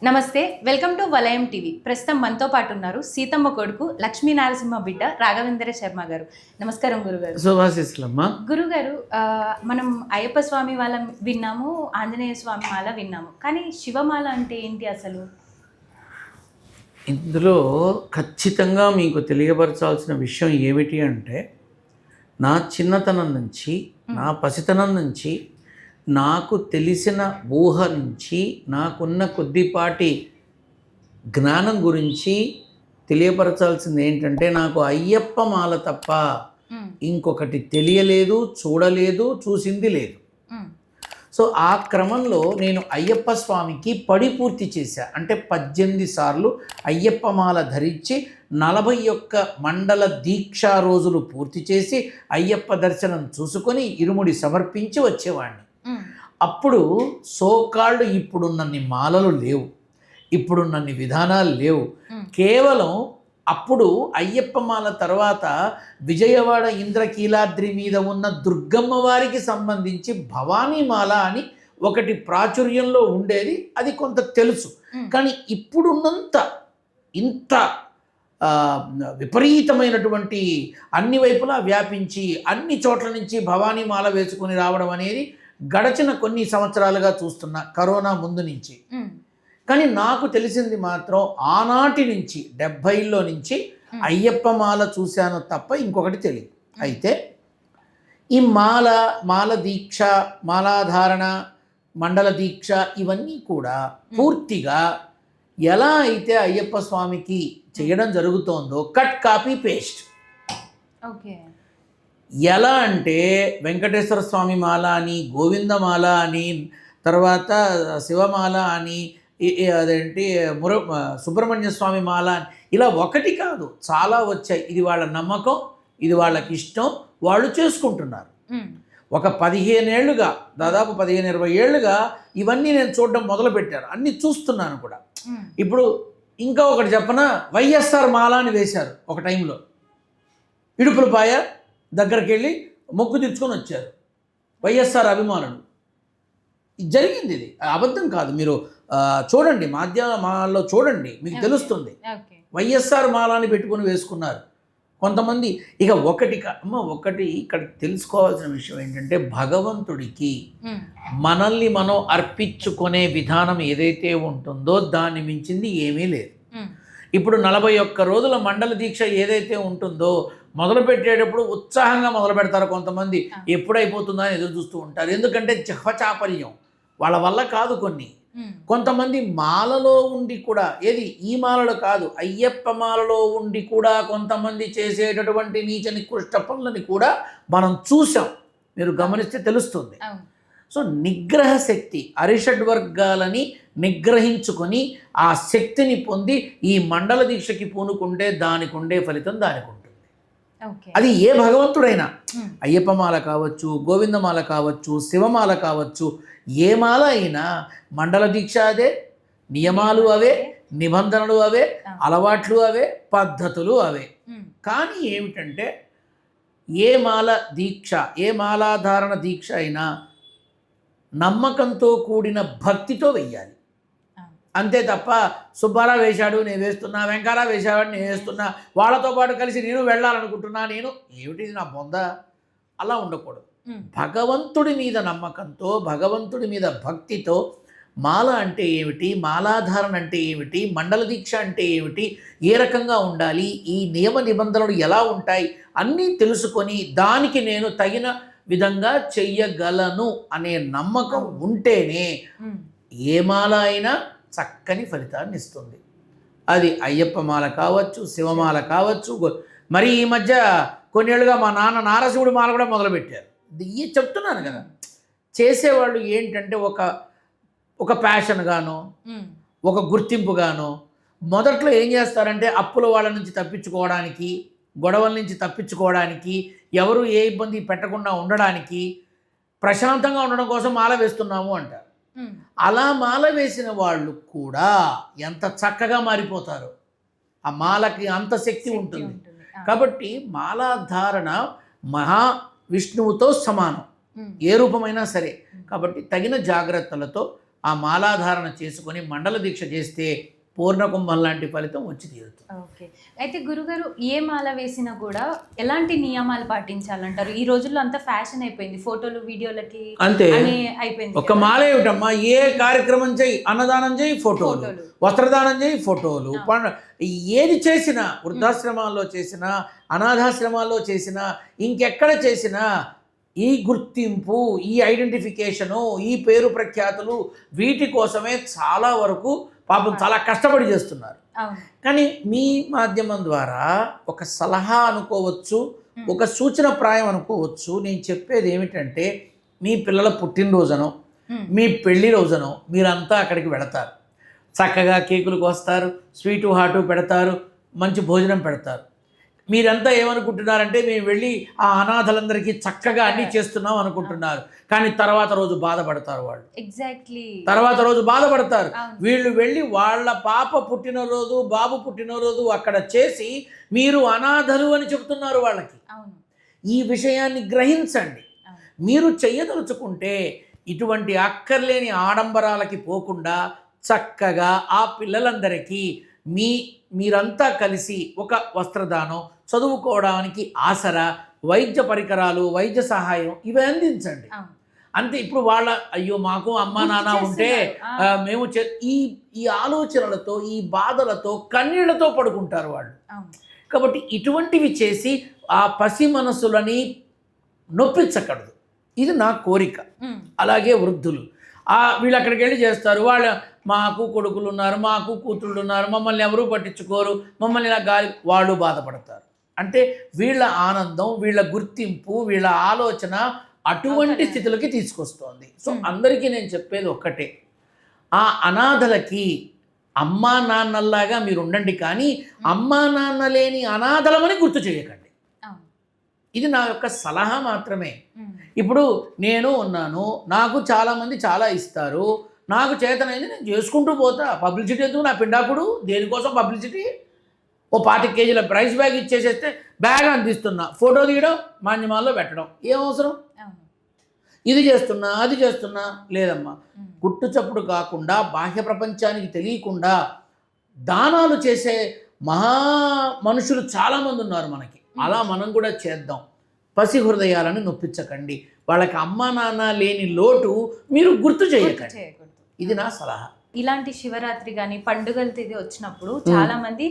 నమస్తే, welcome to వలయం TV. ప్రస్తుతం మనతో పాటు ఉన్నారు సీతమ్మ కొడుకు లక్ష్మీ నరసింహ బిడ్డ రాఘవేంద్ర శర్మ గారు. నమస్కారం గురుగారు. శుభాశీస్సులమ్మా. గురుగారు, మనం అయ్యప్ప స్వామి వాళ్ళ విన్నాము, ఆంజనేయ స్వామి మాల విన్నాము, కానీ శివమాల అంటే ఏంటి అసలు? ఇందులో ఖచ్చితంగా మీకు తెలియపరచాల్సిన విషయం ఏమిటి అంటే, నా చిన్నతనం నుంచి, నా పసితనం నుంచి, నాకు తెలిసిన ఊహ నుంచి, నాకున్న కొద్దిపాటి జ్ఞానం గురించి తెలియపరచాల్సింది ఏంటంటే, నాకు అయ్యప్ప మాల తప్ప ఇంకొకటి తెలియలేదు, చూడలేదు, చూసింది లేదు. సో ఆ క్రమంలో నేను అయ్యప్ప స్వామికి పడి పూర్తి చేశా. అంటే 18 సార్లు అయ్యప్ప మాల ధరించి 41 మండల దీక్షా రోజులు పూర్తి చేసి అయ్యప్ప దర్శనం చూసుకొని ఇరుముడి సమర్పించి వచ్చేవాడిని. అప్పుడు సోకాళ్ళు ఇప్పుడున్నన్ని మాలలు లేవు, ఇప్పుడున్నన్ని విధానాలు లేవు. కేవలం అప్పుడు అయ్యప్ప మాల తర్వాత విజయవాడ ఇంద్రకీలాద్రి మీద ఉన్న దుర్గమ్మ వారికి సంబంధించి భవానీ మాల అని ఒకటి ప్రాచుర్యంలో ఉండేది, అది కొంత తెలుసు. కానీ ఇప్పుడున్నంత ఇంత విపరీతమైనటువంటి అన్ని వైపులా వ్యాపించి అన్ని చోట్ల నుంచి భవానీ మాల వేసుకొని రావడం అనేది గడచిన కొన్ని సంవత్సరాలుగా చూస్తున్నా, కరోనా ముందు నుంచి. కానీ నాకు తెలిసింది మాత్రం ఆనాటి నుంచి 70లో నుంచి అయ్యప్ప మాల చూశాను తప్ప ఇంకొకటి తెలియదు. అయితే ఈ మాల దీక్ష, మాలాధారణ, మండల దీక్ష ఇవన్నీ కూడా పూర్తిగా ఎలా అయితే అయ్యప్ప స్వామికి చేయడం జరుగుతోందో కట్ కాపీ పేస్ట్. ఓకే. ఎలా అంటే వెంకటేశ్వర స్వామి మాల అని, గోవిందమాల అని, తర్వాత శివమాల అని, అదేంటి సుబ్రహ్మణ్య స్వామి మాల అని, ఇలా ఒకటి కాదు చాలా వచ్చాయి. ఇది వాళ్ళ నమ్మకం, ఇది వాళ్ళకి ఇష్టం, వాళ్ళు చేసుకుంటున్నారు. ఒక 15 ఏళ్ళుగా, దాదాపు 15-20 ఏళ్ళుగా ఇవన్నీ నేను చూడడం మొదలుపెట్టాను, అన్నీ చూస్తున్నాను కూడా. ఇప్పుడు ఇంకా ఒకటి చెప్పనా, వైఎస్ఆర్ మాల అని వేశారు ఒక టైంలో. ఇడుపులపాయ దగ్గరికి వెళ్ళి మొక్కు తీర్చుకొని వచ్చారు వైఎస్ఆర్ అభిమానులు. జరిగింది, ఇది అబద్ధం కాదు. మీరు చూడండి, మాధ్యమాల్లో చూడండి, మీకు తెలుస్తుంది. వైఎస్ఆర్ మాలని పెట్టుకొని వేసుకున్నారు కొంతమంది. ఇక ఒకటి ఇక్కడ తెలుసుకోవాల్సిన విషయం ఏంటంటే, భగవంతుడికి మనల్ని మనం అర్పించుకునే విధానం ఏదైతే ఉంటుందో దాన్ని మించింది ఏమీ లేదు. ఇప్పుడు 41 రోజుల మండల దీక్ష ఏదైతే ఉంటుందో, మొదలు పెట్టేటప్పుడు ఉత్సాహంగా మొదలు పెడతారు కొంతమంది, ఎప్పుడైపోతుందో అని ఎదురు చూస్తూ ఉంటారు. ఎందుకంటే చాపల్యం వాళ్ళ వల్ల కాదు. కొంతమంది మాలలో ఉండి కూడా, ఏది ఈ మాలలో కాదు, అయ్యప్ప మాలలో ఉండి కూడా కొంతమంది చేసేటటువంటి నీచ నికృష్ట పనులని కూడా మనం చూసాం. మీరు గమనిస్తే తెలుస్తుంది. సో నిగ్రహ శక్తి, అరిషడ్ వర్గాలని నిగ్రహించుకొని ఆ శక్తిని పొంది ఈ మండల దీక్షకి పూనుకుంటే దానికి ఉండే ఫలితం దానికి ఉంటుంది. అది ఏ భగవంతుడైనా, అయ్యప్ప మాల కావచ్చు, గోవిందమాల కావచ్చు, శివమాల కావచ్చు, ఏ మాల అయినా మండల దీక్ష అదే, నియమాలు అవే, నిబంధనలు అవే, అలవాట్లు అవే, పద్ధతులు అవే. కానీ ఏమిటంటే, ఏ మాల దీక్ష, ఏ మాలాధారణ దీక్ష అయినా నమ్మకంతో కూడిన భక్తితో వెయ్యాలి. అంతే తప్ప సుబ్బారావు వేశాడు నేను వేస్తున్నా, వెంకారావు వేశాడు నేను వేస్తున్నా, వాళ్ళతో పాటు కలిసి నేను వెళ్ళాలనుకుంటున్నా, ఏమిటి నా బొంద, అలా ఉండకూడదు. భగవంతుడి మీద నమ్మకంతో, భగవంతుడి మీద భక్తితో మాల అంటే ఏమిటి, మాలాధారణ అంటే ఏమిటి, మండల దీక్ష అంటే ఏమిటి, ఏ రకంగా ఉండాలి, ఈ నియమ నిబంధనలు ఎలా ఉంటాయి అన్నీ తెలుసుకొని దానికి నేను తగిన విధంగా చెయ్యగలను అనే నమ్మకం ఉంటేనే ఏ మాల అయినా చక్కని ఫలితాన్ని ఇస్తుంది. అది అయ్యప్ప మాల కావచ్చు, శివమాల కావచ్చు. మరి ఈ మధ్య కొన్నేళ్ళుగా మా నాన్న నారశివుడి మాల కూడా మొదలుపెట్టారు. ఇవి చెప్తున్నాను కదా, చేసేవాళ్ళు ఏంటంటే ఒక ప్యాషన్గానో, ఒక గుర్తింపుగానో మొదట్లో ఏం చేస్తారంటే, అప్పుల వాళ్ళ నుంచి తప్పించుకోవడానికి, గొడవల నుంచి తప్పించుకోవడానికి, ఎవరు ఏ ఇబ్బంది పెట్టకుండా ఉండడానికి, ప్రశాంతంగా ఉండడం కోసం మాల వేస్తున్నాము అంటారు. అలా మాల వేసిన వాళ్ళు కూడా ఎంత చక్కగా మారిపోతారు. ఆ మాలకి అంత శక్తి ఉంటుంది. కాబట్టి మాలాధారణ మహావిష్ణువుతో సమానం, ఏ రూపమైనా సరే. కాబట్టి తగిన జాగ్రత్తలతో ఆ మాలాధారణ చేసుకొని మండల దీక్ష చేస్తే పూర్ణకుంభం లాంటి ఫలితం వచ్చి తీరుతుంది. ఓకే. అయితే గురుగారు ఏ మాల వేసినా కూడా ఎలాంటి నియమాలు పాటించాలంటారు? ఈ రోజుల్లో అంతా ఫ్యాషన్ అయిపోయింది. ఫోటోలు, వీడియోలకి అంతే అని అయిపోయింది ఒక కదా. మాల ఏమిటమ్మా, ఏ కార్యక్రమం చేయి, అన్నదానం చేయి ఫోటోలు, ఫోటోలు. వస్త్రదానం చేయి ఫోటోలు, ఏది చేసినా, వృద్ధాశ్రమాల్లో చేసినా, అనాథాశ్రమాల్లో చేసినా, ఇంకెక్కడ చేసినా ఈ గుర్తింపు, ఈ ఐడెంటిఫికేషను, ఈ పేరు ప్రఖ్యాతులు, వీటి కోసమే చాలా వరకు పాపం చాలా కష్టపడి చేస్తున్నారు. అవును. కానీ మీ మాధ్యమం ద్వారా ఒక సలహా అనుకోవచ్చు, ఒక సూచన ప్రాయం అనుకోవచ్చు. నేను చెప్పేది ఏమిటంటే, మీ పిల్లల పుట్టినరోజునో మీ పెళ్లి రోజునో మీరంతా అక్కడికి వెళతారు, చక్కగా కేకులు కోస్తారు, స్వీటు హాటు పెడతారు, మంచి భోజనం పెడతారు. మీరంతా ఏమనుకుంటున్నారంటే మేము వెళ్ళి ఆ అనాథలందరికీ చక్కగా అన్నీ చేస్తున్నాం అనుకుంటున్నారు. కానీ తర్వాత రోజు బాధపడతారు వాళ్ళు. ఎగ్జాక్ట్లీ. తర్వాత రోజు బాధపడతారు. అవును. వీళ్ళు వెళ్ళి వాళ్ళ పాప పుట్టినరోజు, బాబు పుట్టినరోజు అక్కడ చేసి మీరు అనాథలు అని చెప్తున్నారు వాళ్ళకి. అవును. ఈ విషయాన్ని గ్రహించండి. అవును. మీరు చెయ్యదలుచుకుంటే ఇటువంటి అక్కర్లేని ఆడంబరాలకి పోకుండా చక్కగా ఆ పిల్లలందరికీ మీరంతా కలిసి ఒక వస్త్రదానం, చదువుకోవడానికి ఆసరా, వైద్య పరికరాలు, వైద్య సహాయం ఇవి అందించండి. అవును. అంతే. ఇప్పుడు వాళ్ళ అయ్యో మాకు అమ్మా నాన్న ఉంటే మేము ఈ ఆలోచనలతో, ఈ బాధలతో, కన్నీళ్లతో పడుకుంటారు వాళ్ళు. అవును. కాబట్టి ఇటువంటివి చేసి ఆ పసి మనసులని నొప్పించకూడదు. ఇది నా కోరిక. అలాగే వృద్ధులు వీళ్ళు అక్కడికి వెళ్ళి చేస్తారు. మాకు కొడుకులు ఉన్నారు, మాకు కూతుళ్ళు ఉన్నారు, మమ్మల్ని ఎవరూ పట్టించుకోరు, మమ్మల్ని ఇలా వాళ్ళు బాధపడతారు. అంటే వీళ్ళ ఆనందం, వీళ్ళ గుర్తింపు, వీళ్ళ ఆలోచన అటువంటి స్థితులకి తీసుకొస్తోంది. సో అందరికీ నేను చెప్పేది ఒక్కటే, ఆ అనాథలకి అమ్మా నాన్నల్లాగా మీరు ఉండండి, కానీ అమ్మా నాన్న లేని అనాథలమని గుర్తు చేయకండి. ఇది నా యొక్క సలహా మాత్రమే. ఇప్పుడు నేను ఉన్నాను, నాకు చాలామంది చాలా ఇస్తారు, నాకు చేతనైంది నేను చేసుకుంటూ పోతా. పబ్లిసిటీ ఎందుకు? నా పిండాకుడు దేనికోసం పబ్లిసిటీ? ఓ 25 కేజీల ప్రైస్ బ్యాగ్ ఇచ్చేసేస్తే బ్యాగ్ అందిస్తున్నా, ఫోటో తీయడం, మాధ్యమాల్లో పెట్టడం ఏం అవసరం? ఇది చేస్తున్నా, అది చేస్తున్నా. లేదమ్మా, గుట్టు చప్పుడు కాకుండా, బాహ్య ప్రపంచానికి తెలియకుండా దానాలు చేసే మహా మనుషులు చాలామంది ఉన్నారు మనకి. అలా మనం కూడా చేద్దాం. పసి హృదయాలను నొప్పించకండి. వాళ్ళకి అమ్మా నాన్న లేని లోటు మీరు గుర్తు చేయకండి. ఇది నా సలహా. ఇలాంటి శివరాత్రి కానీ పండుగలు తిది వచ్చినప్పుడు చాలా మంది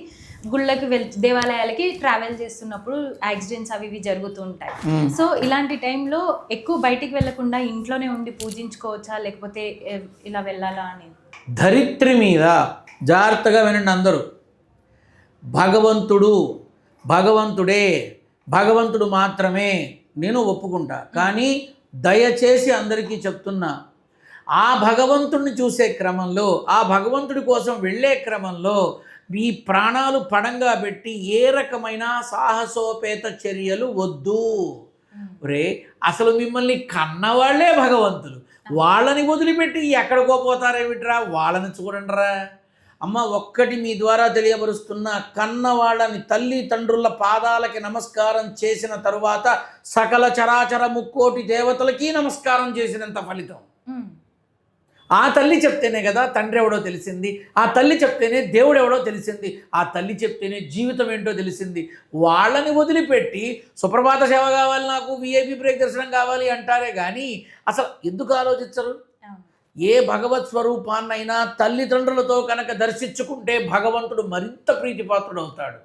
గుళ్ళకి దేవాలయాలకి ట్రావెల్ చేస్తున్నప్పుడు యాక్సిడెంట్స్ అవి ఇవి జరుగుతూ ఉంటాయి. సో ఇలాంటి టైంలో ఎక్కువ బయటికి వెళ్లకుండా ఇంట్లోనే ఉండి పూజించుకోవచ్చా, లేకపోతే ఇలా వెళ్ళాలా అని? ధరిత్రి మీద జాగ్రత్తగా వినండి అందరూ. భగవంతుడే, భగవంతుడు మాత్రమే నేను ఒప్పుకుంటా. కానీ దయచేసి అందరికీ చెప్తున్నా, ఆ భగవంతుడిని చూసే క్రమంలో, ఆ భగవంతుడి కోసం వెళ్ళే క్రమంలో మీ ప్రాణాలు పడంగా పెట్టి ఏ రకమైన సాహసోపేత చర్యలు వద్దు. రే, అసలు మిమ్మల్ని కన్నవాళ్లే భగవంతులు, వాళ్ళని వదిలిపెట్టి ఎక్కడికో పోతారేమిట్రా? వాళ్ళని చూడండిరా. అమ్మ, ఒక్కటి మీ ద్వారా తెలియబరుస్తున్న, కన్న వాళ్ళని తల్లి తండ్రుల పాదాలకి నమస్కారం చేసిన తరువాత సకల చరాచర ముక్కోటి దేవతలకి నమస్కారం చేసినంత ఫలితం. ఆ తల్లి చెప్తేనే కదా తండ్రి ఎవడో తెలిసింది, ఆ తల్లి చెప్తేనే దేవుడు ఎవడో తెలిసింది, ఆ తల్లి చెప్తేనే జీవితం ఏంటో తెలిసింది. వాళ్ళని వదిలిపెట్టి సుప్రభాత సేవ కావాలి, నాకు విఐపి బ్రేక్ దర్శనం కావాలి అంటారే కానీ అసలు ఎందుకు ఆలోచించరు? ఏ భగవత్ స్వరూపాన్నైనా తల్లిదండ్రులతో కనుక దర్శించుకుంటే భగవంతుడు మరింత ప్రీతిపాత్రుడు అవుతాడు.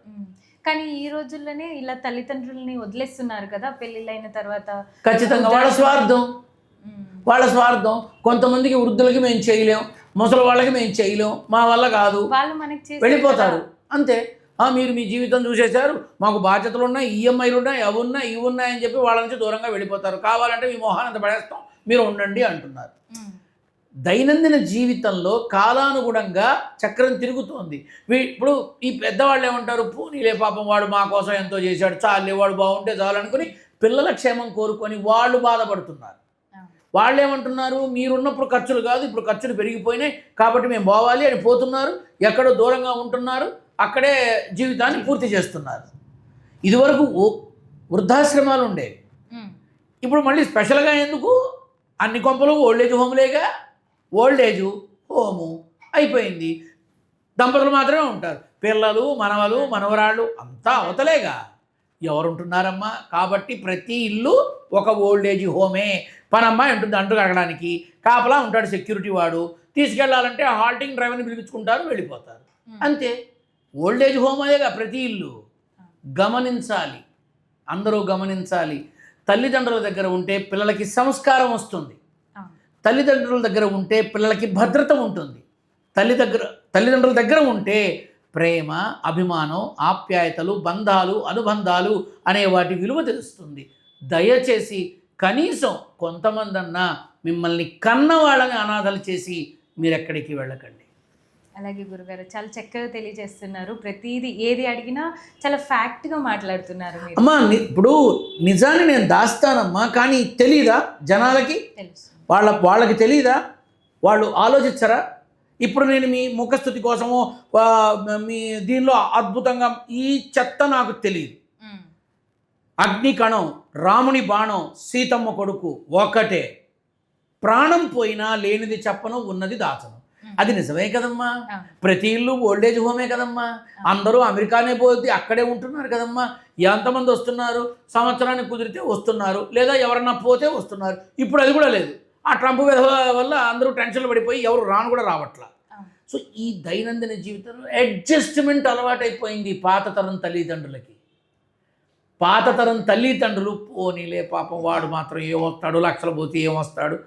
కానీ ఈ రోజుల్లోనే ఇలా తల్లిదండ్రులని వదిలేస్తున్నారు కదా పెళ్ళిళ్ళైన తర్వాత. ఖచ్చితంగా వాళ్ళ స్వార్థం. కొంతమందికి వృద్ధులకి మేము చేయలేం, ముసలి వాళ్ళకి మేము చేయలేం, మా వల్ల కాదు, వాళ్ళు మనకి వెళ్ళిపోతారు అంతే. మీరు మీ జీవితం చూసేశారు, మాకు బాధ్యతలు ఉన్నాయి, ఈఎంఐలు ఉన్నాయి, అవి ఉన్నాయి, ఇవి ఉన్నాయని చెప్పి వాళ్ళ నుంచి దూరంగా వెళ్ళిపోతారు. కావాలంటే మీ మొహానంత పడేస్తాం, మీరు ఉండండి అంటున్నారు. దైనందిన జీవితంలో కాలానుగుణంగా చక్రం తిరుగుతోంది. ఇప్పుడు ఈ పెద్దవాళ్ళు ఏమంటారు? పోనీలే పాపం, వాడు మా కోసం ఎంతో చేశాడు, చాలే, వాడు బాగుంటే చాలు అనుకుని పిల్లల క్షేమం కోరుకొని వాళ్ళు బాధపడుతున్నారు. వాళ్ళు ఏమంటున్నారు? మీరున్నప్పుడు ఖర్చులు కాదు, ఇప్పుడు ఖర్చులు పెరిగిపోయినాయి కాబట్టి మేము పోవాలి అని పోతున్నారు, ఎక్కడో దూరంగా ఉంటున్నారు, అక్కడే జీవితాన్ని పూర్తి చేస్తున్నారు. ఇదివరకు వృద్ధాశ్రమాలు ఉండేవి, ఇప్పుడు మళ్ళీ స్పెషల్గా ఎందుకు? అన్ని కొంపలు ఓల్డేజ్ హోమ్లేగా ఓల్డేజు హోము అయిపోయింది. దంపతులు మాత్రమే ఉంటారు, పిల్లలు మనవలు మనవరాళ్ళు అంతా అవతలేగా ఎవరుంటున్నారమ్మా. కాబట్టి ప్రతి ఇల్లు ఒక ఓల్డేజ్ హోమే. పనమ్మాయి ఉంటుంది అంటు కడగడానికి, కాపలా ఉంటాడు సెక్యూరిటీ వాడు, తీసుకెళ్లాలంటే హాల్టింగ్ డ్రైవర్ని పిలిపించుకుంటారు, వెళ్ళిపోతారు, అంతే. ఓల్డేజ్ హోమ్ అదేగా ప్రతి ఇల్లు. గమనించాలి, అందరూ గమనించాలి. తల్లిదండ్రుల దగ్గర ఉంటే పిల్లలకి సంస్కారం వస్తుంది, తల్లిదండ్రుల దగ్గర ఉంటే పిల్లలకి భద్రత ఉంటుంది, తల్లిదండ్రుల దగ్గర ఉంటే ప్రేమ, అభిమానం, ఆప్యాయతలు, బంధాలు, అనుబంధాలు అనే వాటి విలువ తెలుస్తుంది. దయచేసి కనీసం కొంతమందన్నా మిమ్మల్ని కన్న వాళ్ళని అనాథలు చేసి మీరు ఎక్కడికి వెళ్ళకండి. అలాగే గురుగారు చాలా చక్కగా తెలియజేస్తున్నారు. ప్రతిదీ ఏది అడిగినా చాలా ఫ్యాక్ట్గా మాట్లాడుతున్నారు మీరు. అమ్మా ఇప్పుడు నిజాన్ని నేను దాస్తానమ్మా, కానీ తెలీదా జనాలకి? తెలుసు. వాళ్ళకి తెలీదా? వాళ్ళు ఆలోచించరా? ఇప్పుడు నేను మీ ముఖస్థుతి కోసమో మీ దీనిలో అద్భుతంగా ఈ చెత్త నాకు తెలియదు. అగ్నికణం, రాముని బాణం, సీతమ్మ కొడుకు ఒకటే. ప్రాణం పోయినా లేనిది చెప్పను, ఉన్నది దాచను. అది నిజమే కదమ్మా. ప్రతి ఇల్లు ఓల్డేజ్ హోమే కదమ్మా. అందరూ అమెరికానే పోతే అక్కడే ఉంటున్నారు కదమ్మా. ఎంతమంది వస్తున్నారు? సంవత్సరానికి కుదిరితే వస్తున్నారు, లేదా ఎవరన్నా పోతే వస్తున్నారు. ఇప్పుడు అది కూడా లేదు. ఆ ట్రంప్ వల్ల అందరూ టెన్షన్లు పడిపోయి ఎవరు రాను కూడా రావట్లా. సో ఈ దైనందిన జీవితంలో అడ్జస్ట్మెంట్ అలవాటైపోయింది పాత తరం తల్లిదండ్రులకి. పాత తరం తల్లిదండ్రులు పోనీలే పాపం వాడు మాత్రం ఏమొస్తాడు, లక్షలు పోతే ఏమొస్తాడు,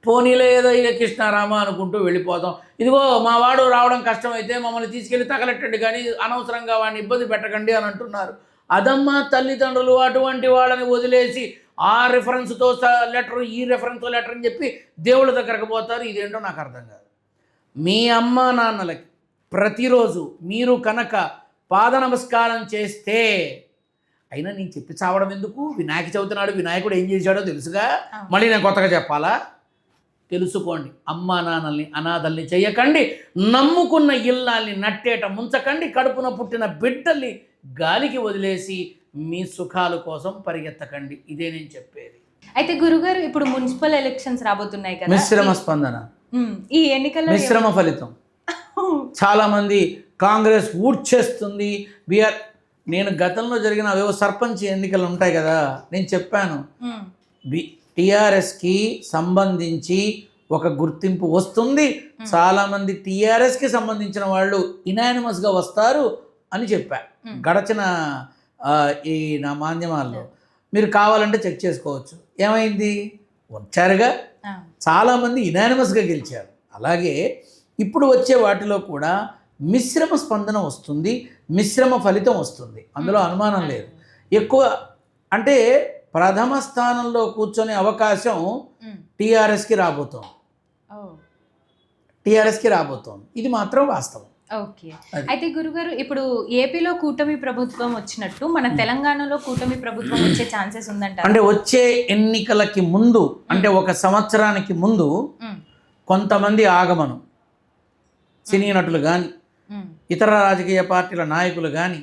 పోనీలే ఏదో ఇక కృష్ణారామ అనుకుంటూ వెళ్ళిపోతాం. ఇదిగో మా వాడు రావడం కష్టమైతే మమ్మల్ని తీసుకెళ్ళి తగలెట్టండి, కానీ అనవసరంగా వాడిని ఇబ్బంది పెట్టకండి అని అంటున్నారు. అదమ్మా తల్లిదండ్రులు. అటువంటి వాళ్ళని వదిలేసి ఆ రెఫరెన్స్తో లెటర్, ఈ రెఫరెన్స్తో లెటర్ అని చెప్పి దేవుళ్ళ దగ్గరకు పోతారు. ఇదేంటో నాకు అర్థం కాదు. మీ అమ్మ నాన్నలకి ప్రతిరోజు మీరు కనుక పాద నమస్కారం చేస్తే, అయినా నేను చెప్పి చావడం ఎందుకు? వినాయక చవితి నాడు వినాయకుడు ఏం చేశాడో తెలుసుగా, మళ్ళీ నేను కొత్తగా చెప్పాలా? తెలుసుకోండి. అమ్మా నాన్నల్ని అనాథల్ని చేయకండి, నమ్ముకున్న ఇల్లాల్ని నట్టేట ముంచకండి, కడుపున పుట్టిన బిడ్డల్ని గాలికి వదిలేసి మీ సుఖాల కోసం పరిగెత్తకండి. ఇదే నేను చెప్పేది. అయితే గురుగారు ఇప్పుడు మున్సిపల్ ఎలక్షన్స్ రాబోతున్నాయి కదా, మిశ్రమ స్పందన, ఈ ఎన్నికల్లో మిశ్రమ ఫలితం. చాలామంది కాంగ్రెస్ ఊడ్చేస్తుంది, బీఆర్. నేను గతంలో జరిగిన అవేవో సర్పంచ్ ఎన్నికలు ఉంటాయి కదా, నేను చెప్పాను టీఆర్ఎస్కి సంబంధించి ఒక గుర్తింపు వస్తుంది, చాలామంది టీఆర్ఎస్కి సంబంధించిన వాళ్ళు ఇనానిమస్గా వస్తారు అని చెప్పా గడచిన ఈ నా మాధ్యమాల్లో. మీరు కావాలంటే చెక్ చేసుకోవచ్చు. ఏమైంది? వచ్చారుగా, చాలామంది ఇనానిమస్గా గెలిచారు. అలాగే ఇప్పుడు వచ్చే వాటిలో కూడా మిశ్రమ స్పందన వస్తుంది, మిశ్రమ ఫలితం వస్తుంది, అందులో అనుమానం లేదు. ఎక్కువ అంటే ప్రథమ స్థానంలో కూర్చొనే అవకాశం టీఆర్ఎస్కి రాబోతోంది. ఇది మాత్రం వాస్తవం. ఓకే. అయితే గురుగారు ఇప్పుడు ఏపీలో కూటమి ప్రభుత్వం వచ్చినట్టు మన తెలంగాణలో కూటమి ప్రభుత్వం వచ్చే ఛాన్సెస్ ఉందంట. అంటే వచ్చే ఎన్నికలకి ముందు, అంటే ఒక సంవత్సరానికి ముందు కొంతమంది ఆగమనం, సినీ నటులు కానీ ఇతర రాజకీయ పార్టీల నాయకులు కానీ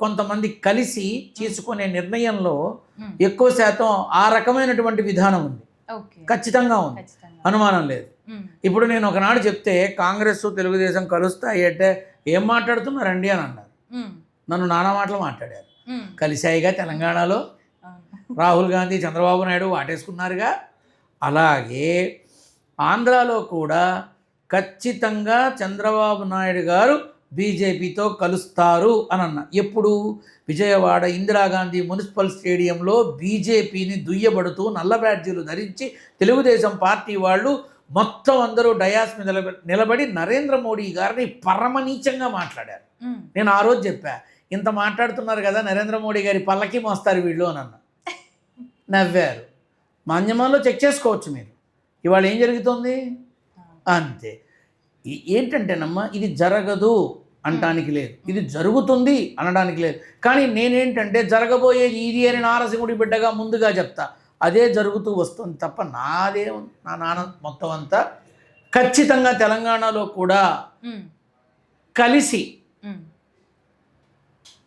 కొంతమంది కలిసి తీసుకునే నిర్ణయంలో ఎక్కువ శాతం ఆ రకమైనటువంటి విధానం ఉంది, ఖచ్చితంగా ఉంది, అనుమానం లేదు. ఇప్పుడు నేను ఒకనాడు చెప్తే కాంగ్రెస్ తెలుగుదేశం కలుస్తాయి అంటే ఏం మాట్లాడుతున్నారండి అని అన్నారు. నన్ను నానా మాటలు మాట్లాడారు. కలిశాయిగా తెలంగాణలో రాహుల్ గాంధీ, చంద్రబాబు నాయుడు వాటేసుకున్నారుగా. అలాగే ఆంధ్రాలో కూడా ఖచ్చితంగా చంద్రబాబు నాయుడు గారు బీజేపీతో కలుస్తారు అని అన్న. ఎప్పుడు? విజయవాడ ఇందిరాగాంధీ మున్సిపల్ స్టేడియంలో బీజేపీని దుయ్యబడుతూ నల్ల బ్యాడ్జీలు ధరించి తెలుగుదేశం పార్టీ వాళ్ళు మొత్తం అందరూ డయాస్ మీద నిలబడి నరేంద్ర మోడీ గారిని పరమనీచంగా మాట్లాడారు. నేను ఆ రోజు చెప్పా, ఇంత మాట్లాడుతున్నారు కదా నరేంద్ర మోడీ గారి పల్లకి మోస్తారు వీళ్ళు అని అన్న. నవ్వారు. మాధ్యమాల్లో చెక్ చేసుకోవచ్చు మీరు. ఇవాళ ఏం జరుగుతుంది అంతే. ఏంటంటేనమ్మా, ఇది జరగదు అనడానికి లేదు, ఇది జరుగుతుంది అనడానికి లేదు. కానీ నేనేంటంటే జరగబోయేది ఇది అని నారసింహుడి బిడ్డగా ముందుగా చెప్తా. అదే జరుగుతూ వస్తుంది తప్ప నా నాన్న మొత్తం అంతా ఖచ్చితంగా తెలంగాణలో కూడా కలిసి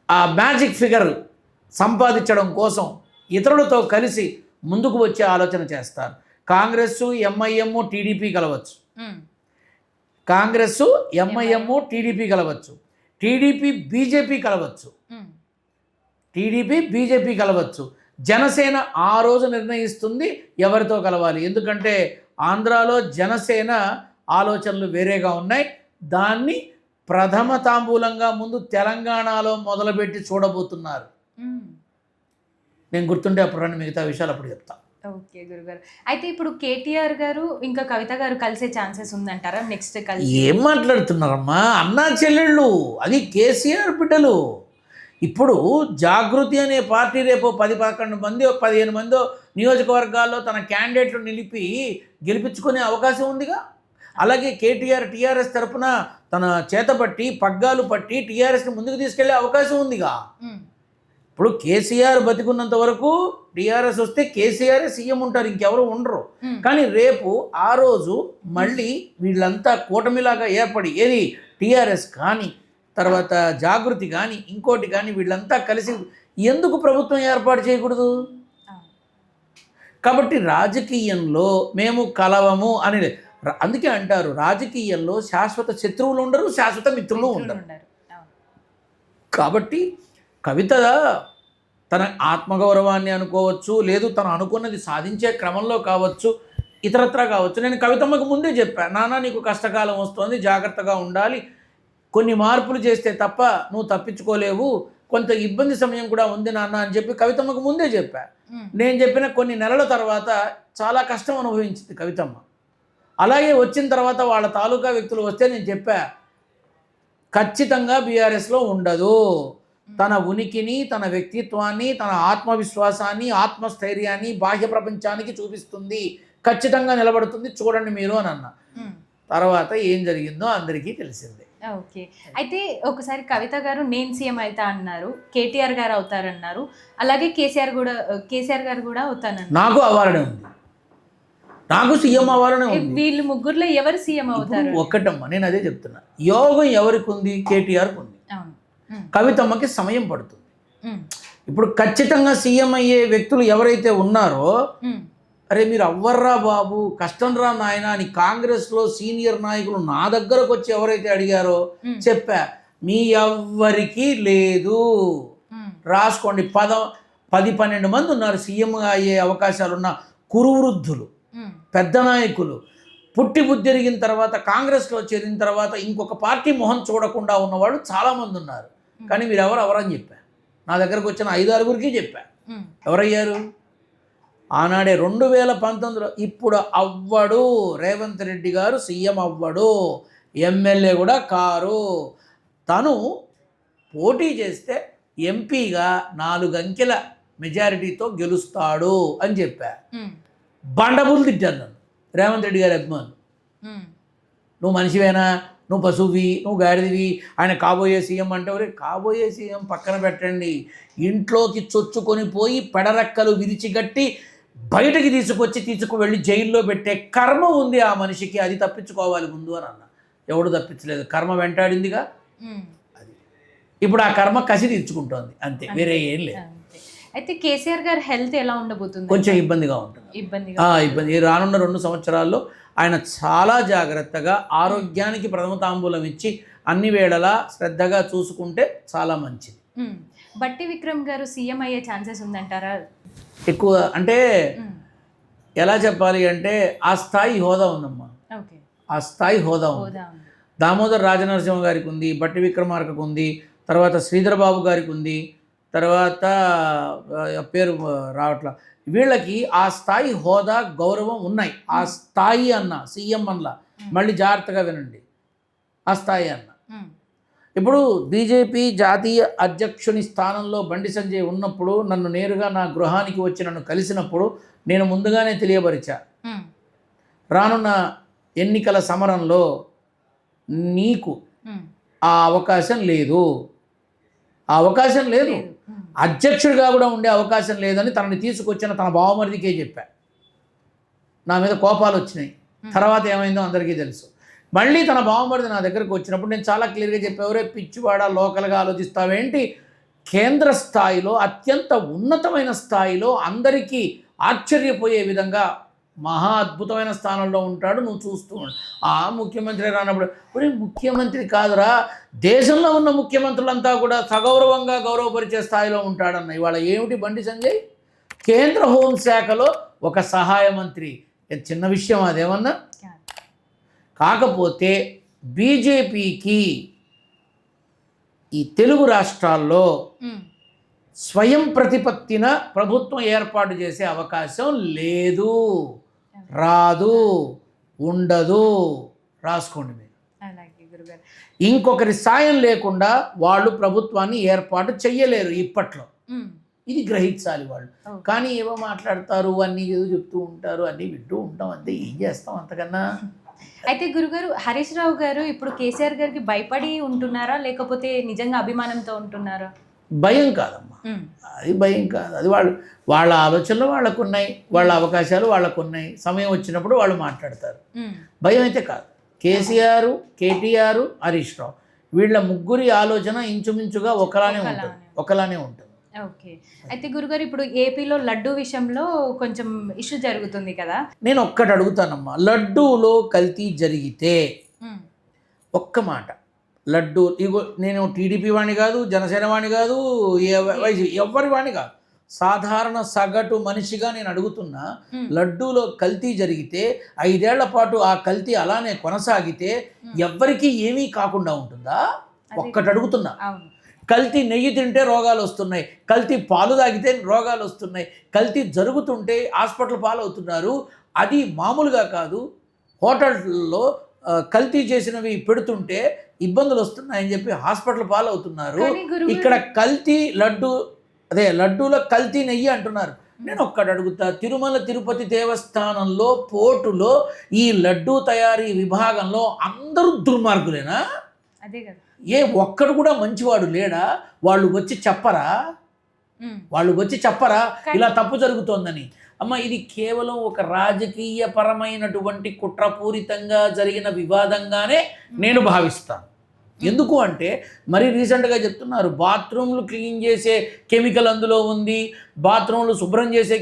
ఆ మ్యాజిక్ ఫిగర్ సంపాదించడం కోసం ఇతరులతో కలిసి ముందుకు వచ్చే ఆలోచన చేస్తారు. కాంగ్రెస్, ఎంఐఎం, టీడీపీ కలవచ్చు. కాంగ్రెస్, ఎంఐఎం, టీడీపీ కలవచ్చు. టీడీపీ బీజేపీ కలవచ్చు. టీడీపీ బీజేపీ కలవచ్చు. జనసేన ఆ రోజు నిర్ణయిస్తుంది ఎవరితో కలవాలి. ఎందుకంటే ఆంధ్రాలో జనసేన ఆలోచనలు వేరేగా ఉన్నాయి. దాన్ని ప్రథమ తాంబూలంగా ముందు తెలంగాణలో మొదలుపెట్టి చూడబోతున్నారు. నేను గుర్తుంటే అప్పుడు రండి, మిగతా విషయాలు అప్పుడు చెప్తా. ఓకే గురుగారు. అయితే ఇప్పుడు కేటీఆర్ గారు ఇంకా కవిత గారు కలిసే ఛాన్సెస్ ఉందంటారా నెక్స్ట్ కలిసి? ఏం మాట్లాడుతున్నారమ్మా, అన్నా చెల్లెళ్ళు, అది కేసీఆర్ బిడ్డలు. ఇప్పుడు జాగృతి అనే పార్టీ రేపు 10-11 మంది 15 మందో నియోజకవర్గాల్లో తన క్యాండిడేట్లు నిలిపి గెలిపించుకునే అవకాశం ఉందిగా. అలాగే కేటీఆర్ టీఆర్ఎస్ తరఫున తన చేతపట్టి పగ్గాలు పట్టి టీఆర్ఎస్ని ముందుకు తీసుకెళ్లే అవకాశం ఉందిగా. ఇప్పుడు కేసీఆర్ బతికున్నంత వరకు టీఆర్ఎస్ వస్తే కేసీఆర్ సీఎం ఉంటారు, ఇంకెవరు ఉండరు. కానీ రేపు ఆ రోజు మళ్ళీ వీళ్ళంతా కూటమిలాగా ఏర్పడి, ఏది టీఆర్ఎస్ కానీ తర్వాత జాగృతి కానీ ఇంకోటి కానీ వీళ్ళంతా కలిసి ఎందుకు ప్రభుత్వం ఏర్పాటు చేయకూడదు? కాబట్టి రాజకీయంలో మేము కలవము అని అందుకే అంటారు, రాజకీయంలో శాశ్వత శత్రువులు ఉండరు, శాశ్వత మిత్రులు ఉండరు. కాబట్టి కవిత తన ఆత్మగౌరవాన్ని అనుకోవచ్చు, లేదు తను అనుకున్నది సాధించే క్రమంలో కావచ్చు, ఇతరత్రా కావచ్చు. నేను కవితమ్మకు ముందే చెప్పాను, నాన్న నీకు కష్టకాలం వస్తుంది, జాగ్రత్తగా ఉండాలి, కొన్ని మార్పులు చేస్తే తప్ప నువ్వు తప్పించుకోలేవు, కొంత ఇబ్బంది సమయం కూడా ఉంది నాన్న అని చెప్పి కవితమ్మకు ముందే చెప్పా. నేను చెప్పిన కొన్ని నెలల తర్వాత చాలా కష్టం అనుభవించింది కవితమ్మ. అలాగే వచ్చిన తర్వాత వాళ్ళ తాలూకా వ్యక్తులు వస్తే నేను చెప్పా, ఖచ్చితంగా బీఆర్ఎస్లో ఉండదు. తన ఉనికిని, తన వ్యక్తిత్వాన్ని, తన ఆత్మవిశ్వాసాన్ని, ఆత్మస్థైర్యాన్ని బాహ్య ప్రపంచానికి చూపిస్తుంది, ఖచ్చితంగా నిలబడుతుంది, చూడండి మీరు అని అన్న. తర్వాత ఏం జరిగిందో అందరికీ తెలిసిందే. ఓకే. అయితే ఒకసారి కవిత గారు నేను సీఎం అవుతా అన్నారు, కేటీఆర్ గారు అవుతారన్నారు, అలాగే కేసీఆర్ గారు కూడా అవుతానన్నారు. నాకు అవ్వాలనే ఉంది, నాకు సీఎం అవ్వాలనే ఉంది. వీళ్ళు ముగ్గురులో ఎవరు సీఎం అవుతారు? ఒక్కటమ్మా, నేను అదే చెప్తున్నా. యోగం ఎవరికి ఉంది? కేటీఆర్కి ఉంది. కవితమ్మకి సమయం పడుతుంది. ఇప్పుడు ఖచ్చితంగా సీఎం అయ్యే వ్యక్తులు ఎవరైతే ఉన్నారో, అరే మీరు అవ్వర్రా బాబు, కష్టం రా నాయన అని కాంగ్రెస్లో సీనియర్ నాయకులు నా దగ్గరకు వచ్చి ఎవరైతే అడిగారో చెప్పా, మీ ఎవ్వరికీ లేదు, రాసుకోండి. 10-12 మంది ఉన్నారు సీఎంగా అయ్యే అవకాశాలున్న కురువృద్ధులు, పెద్ద నాయకులు. పుట్టి బుద్ధిరిగిన తర్వాత కాంగ్రెస్లో చేరిన తర్వాత ఇంకొక పార్టీ మొహం చూడకుండా ఉన్నవాళ్ళు చాలామంది ఉన్నారు. కానీ మీరు ఎవరని చెప్పా, నా దగ్గరకు వచ్చిన 5-6 చెప్పా. ఎవరయ్యారు? ఆనాడే 2019లో ఇప్పుడు అవ్వడు, రేవంత్ రెడ్డి గారు సీఎం అవ్వడు, ఎమ్మెల్యే కూడా కారు, తను పోటీ చేస్తే ఎంపీగా 4 అంకెల మెజారిటీతో గెలుస్తాడు అని చెప్పా. బండబులు తిట్టాను నన్ను రేవంత్ రెడ్డి గారి అభిమానులు. నువ్వు మనిషివేనా, నువ్వు పశువువి, నువ్వు గాడిదివి, ఆయన కాబోయే సీఎం అంటే, కాబోయే సీఎం పక్కన పెట్టండి, ఇంట్లోకి చొచ్చుకొని పోయి పెడరెక్కలు విరిచిగట్టి బయటకి తీసుకువెళ్ళి జైల్లో పెట్టే కర్మ ఉంది ఆ మనిషికి, అది తప్పించుకోవాలి ముందు అని అన్న. ఎవడు తప్పించలేదు, కర్మ వెంటాడిందిగా. అది ఇప్పుడు ఆ కర్మ కసి తీర్చుకుంటోంది, అంతే, వేరే ఏం లేదు. అయితే కేసీఆర్ గారి హెల్త్ ఎలా ఉండబోతుంది? కొంచెం ఇబ్బందిగా ఉంటుంది. ఇబ్బంది రానున్న 2 సంవత్సరాల్లో ఆయన చాలా జాగ్రత్తగా ఆరోగ్యానికి ప్రథమ తాంబూలం ఇచ్చి అన్ని వేళలా శ్రద్ధగా చూసుకుంటే చాలా మంచిది. బట్టి విక్రమ్ గారు సీఎం అయ్యే ఛాన్సెస్ ఉందంటారా? ఎక్కువ అంటే ఎలా చెప్పాలి అంటే ఆ స్థాయి హోదా ఉందమ్మా, ఆ స్థాయి హోదా ఉంది. దామోదర్ రాజనరసింహ గారికి ఉంది, బట్టి విక్రమార్కకు ఉంది, తర్వాత శ్రీధర్ బాబు గారికి ఉంది, తర్వాత పేరు రావట్లా, వీళ్ళకి ఆ స్థాయి హోదా గౌరవం ఉన్నాయి. ఆ స్థాయి అన్న సీఎం అన్నలా, మళ్ళీ జాగ్రత్తగా వినండి, ఆ స్థాయి అన్న. ఇప్పుడు బీజేపీ జాతీయ అధ్యక్షుని స్థానంలో బండి సంజయ్ ఉన్నప్పుడు నన్ను నేరుగా నా గృహానికి వచ్చి నన్ను కలిసినప్పుడు నేను ముందుగానే తెలియపరిచా, రానున్న ఎన్నికల సమరంలో నీకు ఆ అవకాశం లేదు, ఆ అవకాశం లేదు, అధ్యక్షుడిగా కూడా ఉండే అవకాశం లేదని తనని తీసుకొచ్చిన తన బావమరిదికే చెప్పా. నా మీద కోపాలు వచ్చినాయి, తర్వాత ఏమైందో అందరికీ తెలుసు. మళ్ళీ తన బావమరిది నా దగ్గరకు వచ్చినప్పుడు నేను చాలా క్లియర్గా చెప్పేవరే పిచ్చివాడ, లోకల్గా ఆలోచిస్తావేంటి, కేంద్ర స్థాయిలో అత్యంత ఉన్నతమైన స్థాయిలో అందరికీ ఆశ్చర్యపోయే విధంగా మహా అద్భుతమైన స్థానంలో ఉంటాడు, నువ్వు చూస్తూ ఉండు. ఆ ముఖ్యమంత్రి రానప్పుడు ఇప్పుడు ముఖ్యమంత్రి కాదురా, దేశంలో ఉన్న ముఖ్యమంత్రులంతా కూడా సగౌరవంగా గౌరవపరిచే స్థాయిలో ఉంటాడన్న. ఇవాళ ఏమిటి బండి సంజయ్, కేంద్ర హోంశాఖలో ఒక సహాయ మంత్రి, చిన్న విషయం అదేమన్నా? కాకపోతే బీజేపీకి ఈ తెలుగు రాష్ట్రాల్లో స్వయం ప్రతిపత్తిన ప్రభుత్వం ఏర్పాటు చేసే అవకాశం లేదు, రాదు, ఉండదు. రాసుకోండి మీరు. ఇంకొకరి సాయం లేకుండా వాళ్ళు ప్రభుత్వాన్ని ఏర్పాటు చెయ్యలేరు ఇప్పట్లో. ఇది గ్రహించాలి వాళ్ళు. కానీ ఏవో మాట్లాడతారు, అన్నీ ఏదో చెప్తూ ఉంటారు, అన్నీ వింటూ ఉంటాం, అంతే. ఏం చేస్తాం అంతకన్నా. అయితే గురుగారు, హరీష్ రావు గారు ఇప్పుడు కేసీఆర్ గారికి భయపడి ఉంటున్నారా, లేకపోతే నిజంగా అభిమానంతో ఉంటున్నారా? భయం కాదమ్మా, అది భయం కాదు. అది వాళ్ళ ఆలోచనలు వాళ్ళకు ఉన్నాయి, వాళ్ళ అవకాశాలు వాళ్ళకు ఉన్నాయి. సమయం వచ్చినప్పుడు వాళ్ళు మాట్లాడతారు. భయం అయితే కాదు. కేసీఆర్, కేటీఆర్, హరీష్ రావు వీళ్ళ ముగ్గురి ఆలోచన ఇంచుమించుగా ఒకలానే ఉంటుంది. ఓకే. అయితే గురుగారు, ఇప్పుడు ఏపీలో లడ్డూ విషయంలో కొంచెం ఇష్యూ జరుగుతుంది కదా. నేను ఒక్కటి అడుగుతానమ్మా, లడ్డూలో కల్తీ జరిగితే ఒక్క మాట, లడ్డూ ఇగో, నేను టీడీపీ వాణి కాదు, జనసేన వాణి కాదు, ఎవరి వాణి కాదు, సాధారణ సగటు మనిషిగా నేను అడుగుతున్నా, లడ్డూలో కల్తీ జరిగితే 5 ఏళ్ల పాటు ఆ కల్తీ అలానే కొనసాగితే ఎవ్వరికీ ఏమీ కాకుండా ఉంటుందా? ఒక్కటి అడుగుతున్నా. కల్తీ నెయ్యి తింటే రోగాలు వస్తున్నాయి, కల్తీ పాలు తాగితే రోగాలు వస్తున్నాయి, కల్తీ జరుగుతుంటే హాస్పిటల్ పాలవుతున్నారు. అది మామూలుగా కాదు, హోటల్లో కల్తీ చేసినవి పెడుతుంటే ఇబ్బందులు వస్తున్నాయని చెప్పి హాస్పిటల్ పాలవుతున్నారు. ఇక్కడ కల్తీ లడ్డూలో కల్తీ నెయ్యి అంటున్నారు. నేను ఒక్కటి అడుగుతా, తిరుమల తిరుపతి దేవస్థానంలో పోర్టులో ఈ లడ్డూ తయారీ విభాగంలో అందరూ దుర్మార్గులేనా? అదే కదా. ఏ ఒక్కడు కూడా మంచివాడు లేడా? వాళ్ళు వచ్చి చెప్పరా ఇలా తప్పు జరుగుతోందని? అమ్మ, ఇది కేవలం ఒక రాజకీయ పరమైనటువంటి కుట్రపూరితంగా జరిగిన వివాదంగానే నేను భావిస్తాను. ఎందుకు అంటే, మరి రీసెంట్గా చెప్తున్నారు, బాత్రూమ్లు క్లీన్ చేసే కెమికల్ అందులో ఉంది, బాత్రూమ్లు శుభ్రం చేసే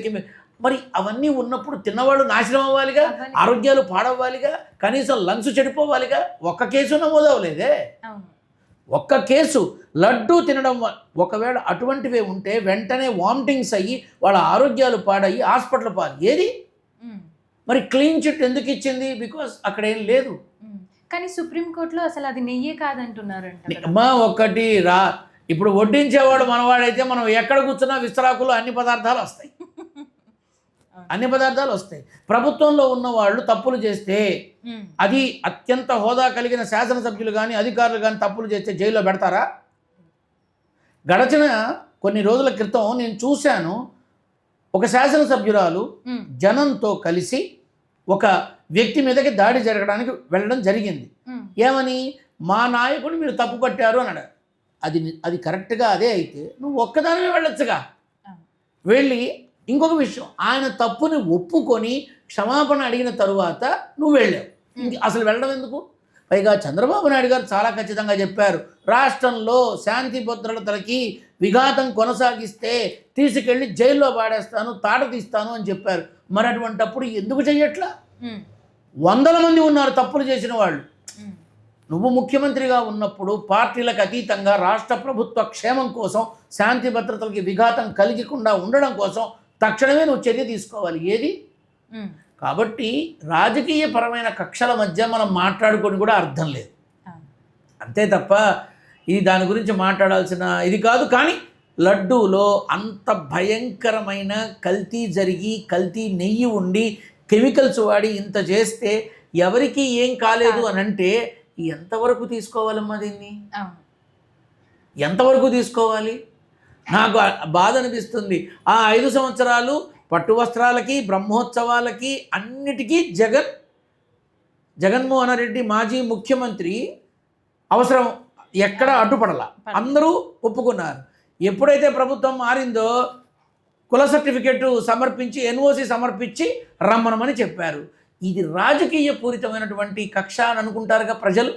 మరి అవన్నీ ఉన్నప్పుడు తిన్నవాళ్ళు నాశనం అవ్వాలిగా, ఆరోగ్యాలు పాడవ్వాలిగా, కనీసం లంగ్స్ చెడిపోవాలిగా. ఒక్క కేసు నమోదవలేదే, ఒక్క కేసు. లడ్డూ తినడం ఒకవేళ అటువంటివే ఉంటే వెంటనే వామిటింగ్స్ అయ్యి వాళ్ళ ఆరోగ్యాలు పాడయ్యి హాస్పిటల్ పాలు. ఏది మరి క్లీన్ చిట్ ఎందుకు ఇచ్చింది? బికాస్ అక్కడ ఏం లేదు. కానీ సుప్రీంకోర్టులో అసలు అది నెయ్యే కాదంటున్నారంట. అమ్మా, ఒకటి రా, ఇప్పుడు వడ్డించేవాడు మనవాడైతే మనం ఎక్కడ కూర్చున్నా విస్తరాకులు అన్ని పదార్థాలు వస్తాయి. ప్రభుత్వంలో ఉన్న వాళ్ళు తప్పులు చేస్తే, అది అత్యంత హోదా కలిగిన శాసనసభ్యులు కానీ అధికారులు కానీ తప్పులు చేస్తే జైల్లో పెడతారా? గడచిన కొన్ని రోజుల క్రితం నేను చూశాను, ఒక శాసనసభ్యురాలు జనంతో కలిసి ఒక వ్యక్తి మీదకి దాడి జరగడానికి వెళ్ళడం జరిగింది. ఏమని, మా నాయకుడు మీరు తప్పు పట్టారు అన్నాడు. అది కరెక్ట్గా అదే అయితే నువ్వు ఒక్కదానివే వెళ్ళొచ్చుగా. వెళ్ళి ఇంకొక విషయం, ఆయన తప్పుని ఒప్పుకొని క్షమాపణ అడిగిన తరువాత నువ్వు వెళ్ళావు. అసలు వెళ్ళడం ఎందుకు? పైగా చంద్రబాబు నాయుడు గారు చాలా ఖచ్చితంగా చెప్పారు, రాష్ట్రంలో శాంతి భద్రతలకి విఘాతం కొనసాగిస్తే తీసుకెళ్ళి జైల్లో పాడేస్తాను, తాట తీస్తాను అని చెప్పారు. మరి అటువంటప్పుడు ఎందుకు చెయ్యట్లా? 100 మంది ఉన్నారు తప్పులు చేసిన వాళ్ళు. నువ్వు ముఖ్యమంత్రిగా ఉన్నప్పుడు పార్టీలకు అతీతంగా రాష్ట్ర ప్రభుత్వ క్షేమం కోసం, శాంతి భద్రతలకి విఘాతం కలిగకుండా ఉండడం కోసం తక్షణమే నువ్వు చర్య తీసుకోవాలి. ఏది? కాబట్టి రాజకీయ పరమైన కక్షల మధ్య మనం మాట్లాడుకొని కూడా అర్థం లేదు, అంతే తప్ప ఇది దాని గురించి మాట్లాడాల్సిన ఇది కాదు. కానీ లడ్డూలో అంత భయంకరమైన కల్తీ జరిగి, కల్తీ నెయ్యి ఉండి, కెమికల్స్ వాడి ఇంత చేస్తే ఎవరికి ఏం కాలేదు అని అంటే ఎంతవరకు తీసుకోవాలమ్మా దీన్ని? ఎంతవరకు తీసుకోవాలి? నాకు బాధ అనిపిస్తుంది. ఆ 5 సంవత్సరాలు పట్టు వస్త్రాలకి, బ్రహ్మోత్సవాలకి, అన్నిటికీ జగన్మోహన్ రెడ్డి మాజీ ముఖ్యమంత్రి అవసరం ఎక్కడ అడ్డుపడలా, అందరూ ఒప్పుకున్నారు. ఎప్పుడైతే ప్రభుత్వం మారిందో కుల సర్టిఫికెట్ సమర్పించి, ఎన్ఓసి సమర్పించి రమ్మనమని చెప్పారు. ఇది రాజకీయ పూరితమైనటువంటి కక్ష అని అనుకుంటారుగా ప్రజలు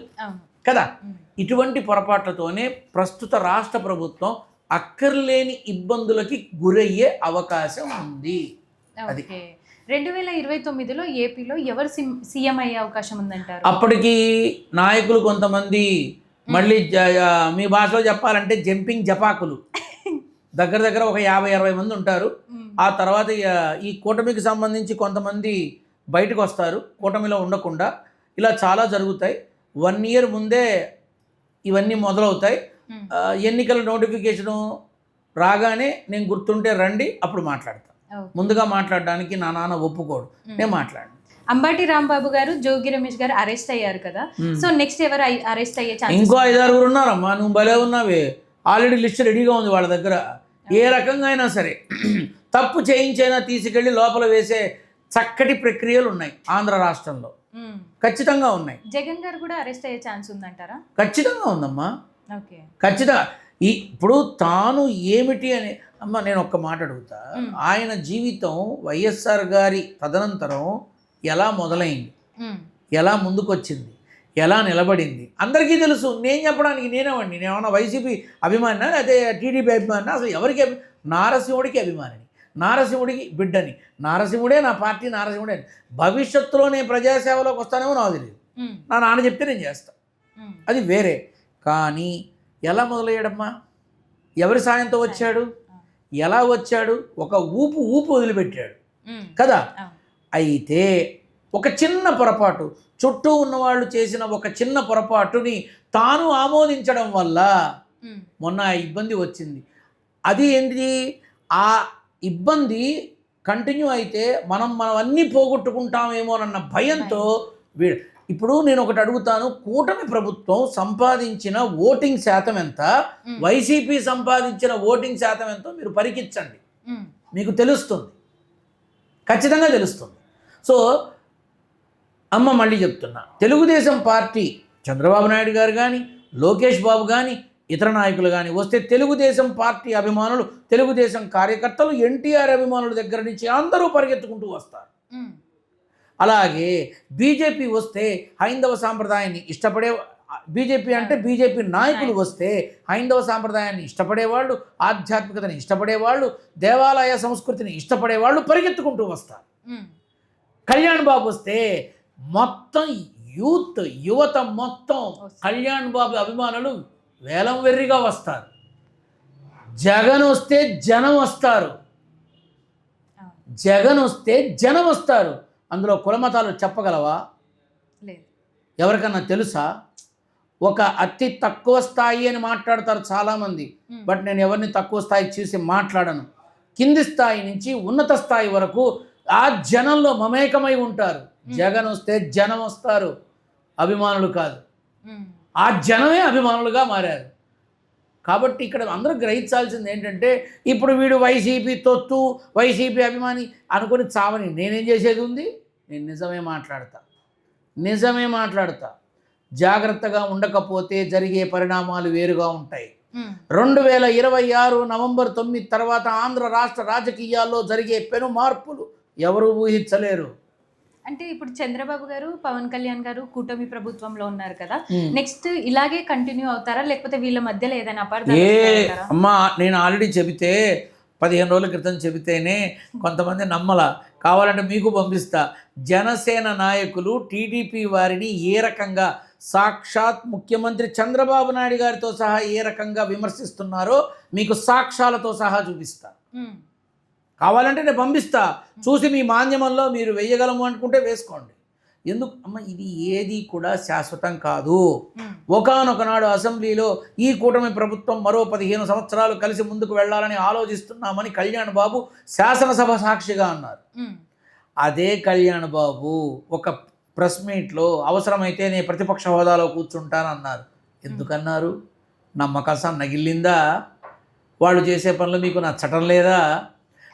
కదా. ఇటువంటి పొరపాట్లతోనే ప్రస్తుత రాష్ట్ర ప్రభుత్వం అక్కర్లేని ఇబ్బందులకి గురయ్యే అవకాశం ఉంది. అది 2029లో ఏపీలో ఎవరు సీఎం అయ్యే అవకాశం ఉందంటారు? అప్పటికి నాయకులు కొంతమంది మళ్ళీ మీ భాషలో చెప్పాలంటే జంపింగ్ జపాకులు దగ్గర దగ్గర ఒక 50-60 మంది ఉంటారు. ఆ తర్వాత ఈ కూటమికి సంబంధించి కొంతమంది బయటకు వస్తారు కూటమిలో ఉండకుండా. ఇలా చాలా జరుగుతాయి. 1 year ముందే ఇవన్నీ మొదలవుతాయి. ఎన్నికల నోటిఫికేషను రాగానే నేను గుర్తుంటే రండి, అప్పుడు మాట్లాడతాను. ముందుగా మాట్లాడడానికి నా నాన్న ఒప్పుకోడు, నేను మాట్లాడను. అంబటి రాంబాబు గారు, జోగి రమేష్ గారు అరెస్ట్ అయ్యారు కదా, సో నెక్స్ట్ ఎవరు అరెస్ట్ అయ్యే ఛాన్స్? ఇంకో 5-6 ఉన్నారమ్మా. నువ్వు భలే ఉన్నావే, ఆల్రెడీ లిస్ట్ రెడీగా ఉంది వాళ్ళ దగ్గర. ఏ రకంగా అయినా సరే తప్పు చేయించైనా తీసుకెళ్ళి లోపల వేసే చక్కటి ప్రక్రియలు ఉన్నాయి ఆంధ్ర రాష్ట్రంలో, ఖచ్చితంగా ఉన్నాయి. జగన్ గారు కూడా అరెస్ట్ అయ్యే ఛాన్స్ ఉందంటారా? ఖచ్చితంగా ఉందమ్మా, ఓకే, ఖచ్చితంగా. ఇప్పుడు తాను ఏమిటి అని అమ్మ నేను ఒక్క మాట అడుగుతా. ఆయన జీవితం వైఎస్ఆర్ గారి తదనంతరం ఎలా మొదలైంది, ఎలా ముందుకొచ్చింది, ఎలా నిలబడింది అందరికీ తెలుసు. నేను చెప్పడానికి నేనేవండి, నేనేమన్నా వైసీపీ అభిమానినా అదే టీడీపీ అభిమానినా? అసలు ఎవరికి నారసింహుడికి అభిమానిని, నారసింహుడికి బిడ్డని, నారసింహుడే నా పార్టీ, నారసింహుడే. భవిష్యత్తులో నేను ప్రజాసేవలోకి వస్తానేమో నాకు తెలియదు, నా నాన్న చెప్తే నేను చేస్తాను, అది వేరే. కానీ ఎలా మొదలయ్యాడమ్మా, ఎవరి సాయంతో వచ్చాడు, ఎలా వచ్చాడు? ఒక ఊపు వదిలిపెట్టాడు కదా. అయితే ఒక చిన్న పొరపాటు, చుట్టూ ఉన్నవాళ్ళు చేసిన ఒక చిన్న పొరపాటుని తాను ఆమోదించడం వల్ల మొన్న ఆ ఇబ్బంది వచ్చింది. అది ఏంటి, ఆ ఇబ్బంది కంటిన్యూ అయితే మనం అన్నీ పోగొట్టుకుంటామేమోనన్న భయంతో ఇప్పుడు నేను ఒకటి అడుగుతాను. కూటమి ప్రభుత్వం సంపాదించిన ఓటింగ్ శాతం ఎంత, వైసీపీ సంపాదించిన ఓటింగ్ శాతం ఎంతో మీరు పరికించండి, మీకు తెలుస్తుంది, ఖచ్చితంగా తెలుస్తుంది. సో అమ్మ మళ్ళీ చెప్తున్నా, తెలుగుదేశం పార్టీ చంద్రబాబు నాయుడు గారు కానీ, లోకేష్ బాబు కానీ, ఇతర నాయకులు కానీ వస్తే తెలుగుదేశం పార్టీ అభిమానులు, తెలుగుదేశం కార్యకర్తలు, ఎన్టీఆర్ అభిమానుల దగ్గర నుంచి అందరూ పరిగెత్తుకుంటూ వస్తారు. అలాగే బీజేపీ వస్తే హైందవ సాంప్రదాయాన్ని ఇష్టపడే, బీజేపీ అంటే బీజేపీ నాయకులు వస్తే హైందవ సాంప్రదాయాన్ని ఇష్టపడేవాళ్ళు, ఆధ్యాత్మికతని ఇష్టపడేవాళ్ళు, దేవాలయ సంస్కృతిని ఇష్టపడేవాళ్ళు పరిగెత్తుకుంటూ వస్తారు. కళ్యాణ్ బాబు వస్తే మొత్తం యువత మొత్తం కళ్యాణ్ బాబు అభిమానులు వేలం వెర్రిగా వస్తారు. జగన్ వస్తే జనం వస్తారు, జగన్ వస్తే జనం వస్తారు. అందులో కులమతాలు చెప్పగలవా? ఎవరికన్నా తెలుసా? ఒక అతి తక్కువ స్థాయి అని మాట్లాడతారు చాలామంది, బట్ నేను ఎవరిని తక్కువ స్థాయి చూసి మాట్లాడను. కింది స్థాయి నుంచి ఉన్నత స్థాయి వరకు ఆ జనంలో మమేకమై ఉంటారు. జగన్ వస్తే జనం వస్తారు, అభిమానులు కాదు. ఆ జనమే అభిమానులుగా మారారు. కాబట్టి ఇక్కడ అందరూ గ్రహించాల్సింది ఏంటంటే, ఇప్పుడు వీడు వైసీపీ తొత్తు, వైసీపీ అభిమాని అనుకుని చావని నేనేం చేసేది ఉంది? నేను నిజమే మాట్లాడతా. జాగ్రత్తగా ఉండకపోతే జరిగే పరిణామాలు వేరుగా ఉంటాయి. 2026 నవంబర్ 9 తర్వాత ఆంధ్ర రాష్ట్ర రాజకీయాల్లో జరిగే పెను మార్పులు ఎవరు ఊహించలేరు. అంటే ఇప్పుడు చంద్రబాబు గారు, పవన్ కళ్యాణ్ గారు కూటమి ప్రభుత్వంలో ఉన్నారు కదా, నెక్స్ట్ ఇలాగే కంటిన్యూ అవుతారా, లేకపోతే వీళ్ళ మధ్యలో ఏదైనా అమ్మా నేను ఆల్రెడీ చెబితే 15 రోజుల క్రితం చెబితేనే కొంతమంది నమ్మలా. కావాలంటే మీకు పంపిస్తా. జనసేన నాయకులు టీడీపీ వారిని ఏ రకంగా సాక్షాత్ ముఖ్యమంత్రి చంద్రబాబు నాయుడు గారితో సహా ఏ రకంగా విమర్శిస్తున్నారో మీకు సాక్ష్యాలతో సహా చూపిస్తా. కావాలంటే నేను పంపిస్తా, చూసి మీ మాధ్యమంలో మీరు వేయగలము అనుకుంటే వేసుకోండి. ఎందుకు అమ్మ, ఇది ఏది కూడా శాశ్వతం కాదు. ఒకానొకనాడు అసెంబ్లీలో ఈ కూటమి ప్రభుత్వం మరో 15 సంవత్సరాలు కలిసి ముందుకు వెళ్ళాలని ఆలోచిస్తున్నామని కళ్యాణ్ బాబు శాసనసభ సాక్షిగా అన్నారు. అదే కళ్యాణ్ బాబు ఒక ప్రెస్ మీట్లో అవసరమైతే నేను ప్రతిపక్ష హోదాలో కూర్చుంటానన్నారు. ఎందుకన్నారు? నమ్మకం నగిలిందా? వాళ్ళు చేసే పనులు మీకు నచ్చటం లేదా?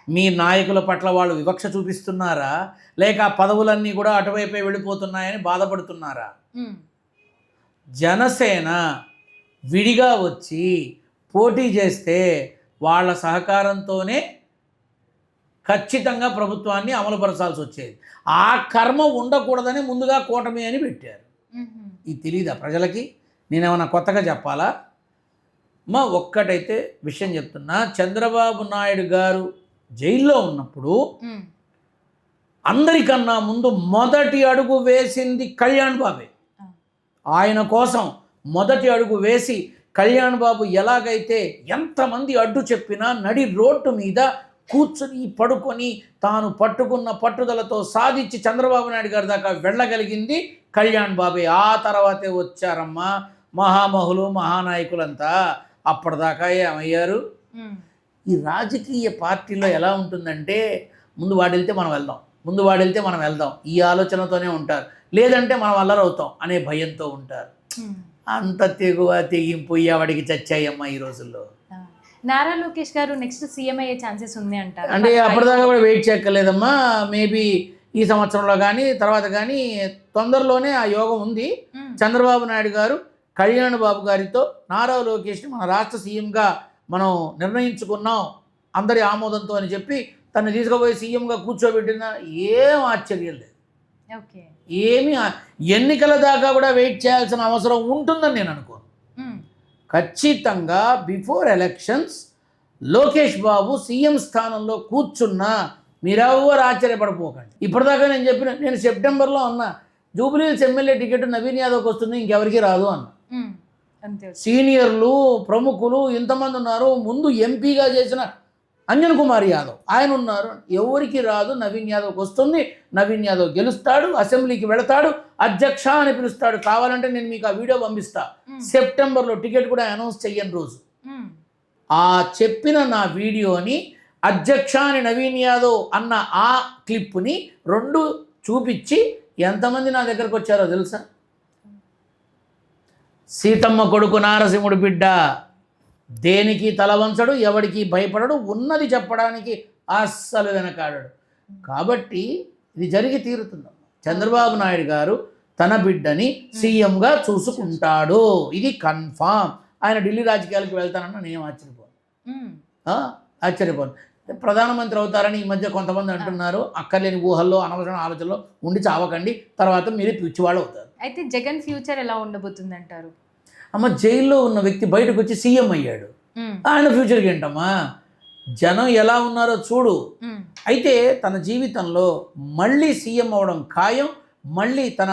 మీ నాయకుల పట్ల వాళ్ళు వివక్ష చూపిస్తున్నారా, లేక ఆ పదవులన్నీ కూడా అటువైపే వెళ్ళిపోతున్నాయని బాధపడుతున్నారా? జనసేన విడిగా వచ్చి పోటీ చేస్తే వాళ్ళ సహకారంతోనే ఖచ్చితంగా ప్రభుత్వాన్ని అమలుపరచాల్సి వచ్చేది. ఆ కర్మ ఉండకూడదని ముందుగా కూటమి అని పెట్టారు. ఇది తెలీదా ప్రజలకి? నేనేమన్నా కొత్తగా చెప్పాలా? ఒక్కటైతే విషయం చెప్తున్నా, చంద్రబాబు నాయుడు గారు జైల్లో ఉన్నప్పుడు అందరికన్నా ముందు మొదటి అడుగు వేసింది కళ్యాణ్ బాబే. ఆయన కోసం మొదటి అడుగు వేసి కళ్యాణ్ బాబు ఎలాగైతే ఎంతమంది అడ్డు చెప్పినా నడి రోడ్డు మీద కూర్చుని పడుకొని తాను పట్టుకున్న పట్టుదలతో సాధించి చంద్రబాబు నాయుడు గారి దాకా వెళ్ళగలిగింది కళ్యాణ్ బాబే. ఆ తర్వాతే వచ్చారమ్మా మహామహులు మహానాయకులంతా. అప్పటిదాకా ఏమయ్యారు? ఈ రాజకీయ పార్టీలో ఎలా ఉంటుందంటే ముందు వాడు వెళ్తే మనం వెళ్దాం, ముందు వాడు వెళ్తే మనం వెళ్దాం, ఈ ఆలోచనతోనే ఉంటారు. లేదంటే మనం అల్లరవుతాం అనే భయంతో ఉంటారు. అంత తెగువ తెగింపు ఎవడికి చచ్చాయమ్మా ఈ రోజుల్లో. నారా లోకేష్ గారు నెక్స్ట్ సీఎం అయ్యే ఛాన్సెస్ ఉంది అంటారు. అంటే అప్పటిదాకా కూడా వెయిట్ చేయక్కర్లేదమ్మా. మేబీ ఈ సంవత్సరంలో కానీ తర్వాత కానీ తొందరలోనే ఆ యోగం ఉంది. చంద్రబాబు నాయుడు గారు కళ్యాణ్ బాబు గారితో నారా లోకేష్ని మన రాష్ట్ర సీఎంగా మనం నిర్ణయించుకున్నాం అందరి ఆమోదంతో అని చెప్పి తను తీసుకుపోయి సీఎంగా కూర్చోబెట్టిన ఏం ఆశ్చర్యం లేదు. ఓకే, ఏమీ ఎన్నికల దాకా కూడా వెయిట్ చేయాల్సిన అవసరం ఉంటుందని నేను అనుకోను. ఖచ్చితంగా before elections Lokesh Babu CM స్థానంలో కూర్చున్నా మీరెవ్వరు ఆశ్చర్యపడిపోకండి. ఇప్పటిదాకా నేను సెప్టెంబర్లో అన్నా జూబ్లీహిల్స్ ఎమ్మెల్యే టికెట్ నవీన్ యాదవ్కి వస్తుంది, ఇంకెవరికి రాదు అన్న. సీనియర్లు ప్రముఖులు ఇంతమంది ఉన్నారు. ముందు ఎంపీగా చేసిన అంజన్ కుమార్ యాదవ్ ఆయన ఉన్నారు. ఎవరికి రాదు, నవీన్ యాదవ్కి వస్తుంది, నవీన్ యాదవ్ గెలుస్తాడు, అసెంబ్లీకి వెళతాడు, అధ్యక్ష అని పిలుస్తాడు. కావాలంటే నేను మీకు ఆ వీడియో పంపిస్తా. సెప్టెంబర్లో టికెట్ కూడా అనౌన్స్ చెయ్యని రోజు ఆ చెప్పిన నా వీడియోని అధ్యక్ష అని నవీన్ యాదవ్ అన్న ఆ క్లిప్ని రెండు చూపించి ఎంతమంది నా దగ్గరకు వచ్చారో తెలుసా? సీతమ్మ కొడుకు నారసింహుడు బిడ్డ, దేనికి తలవంచడు, ఎవడికి భయపడడు, ఉన్నది చెప్పడానికి అస్సలు వెనకాడడు. కాబట్టి ఇది జరిగి తీరుతుంది. చంద్రబాబు నాయుడు గారు తన బిడ్డని సీఎంగా చూసుకుంటాడు, ఇది కన్ఫామ్. ఆయన ఢిల్లీ రాజకీయాలకు వెళ్తానన్నా నేను ఆశ్చర్యపోను. ప్రధానమంత్రి అవుతారని ఈ మధ్య కొంతమంది అంటున్నారు. అక్కర్లేని ఊహల్లో అనవసరమైన ఆలోచనలో ఉండి చావకండి, తర్వాత మీరు పిచ్చివాళ్ళు అవుతారు. అయితే జగన్ ఫ్యూచర్ ఎలా ఉండబోతుంది అంటారు? అమ్మ, జైల్లో ఉన్న వ్యక్తి బయటకు వచ్చి సీఎం అయ్యాడు, ఆయన ఫ్యూచర్కి ఏంటమ్మా? జనం ఎలా ఉన్నారో చూడు. అయితే తన జీవితంలో మళ్ళీ సీఎం అవడం ఖాయం. మళ్ళీ తన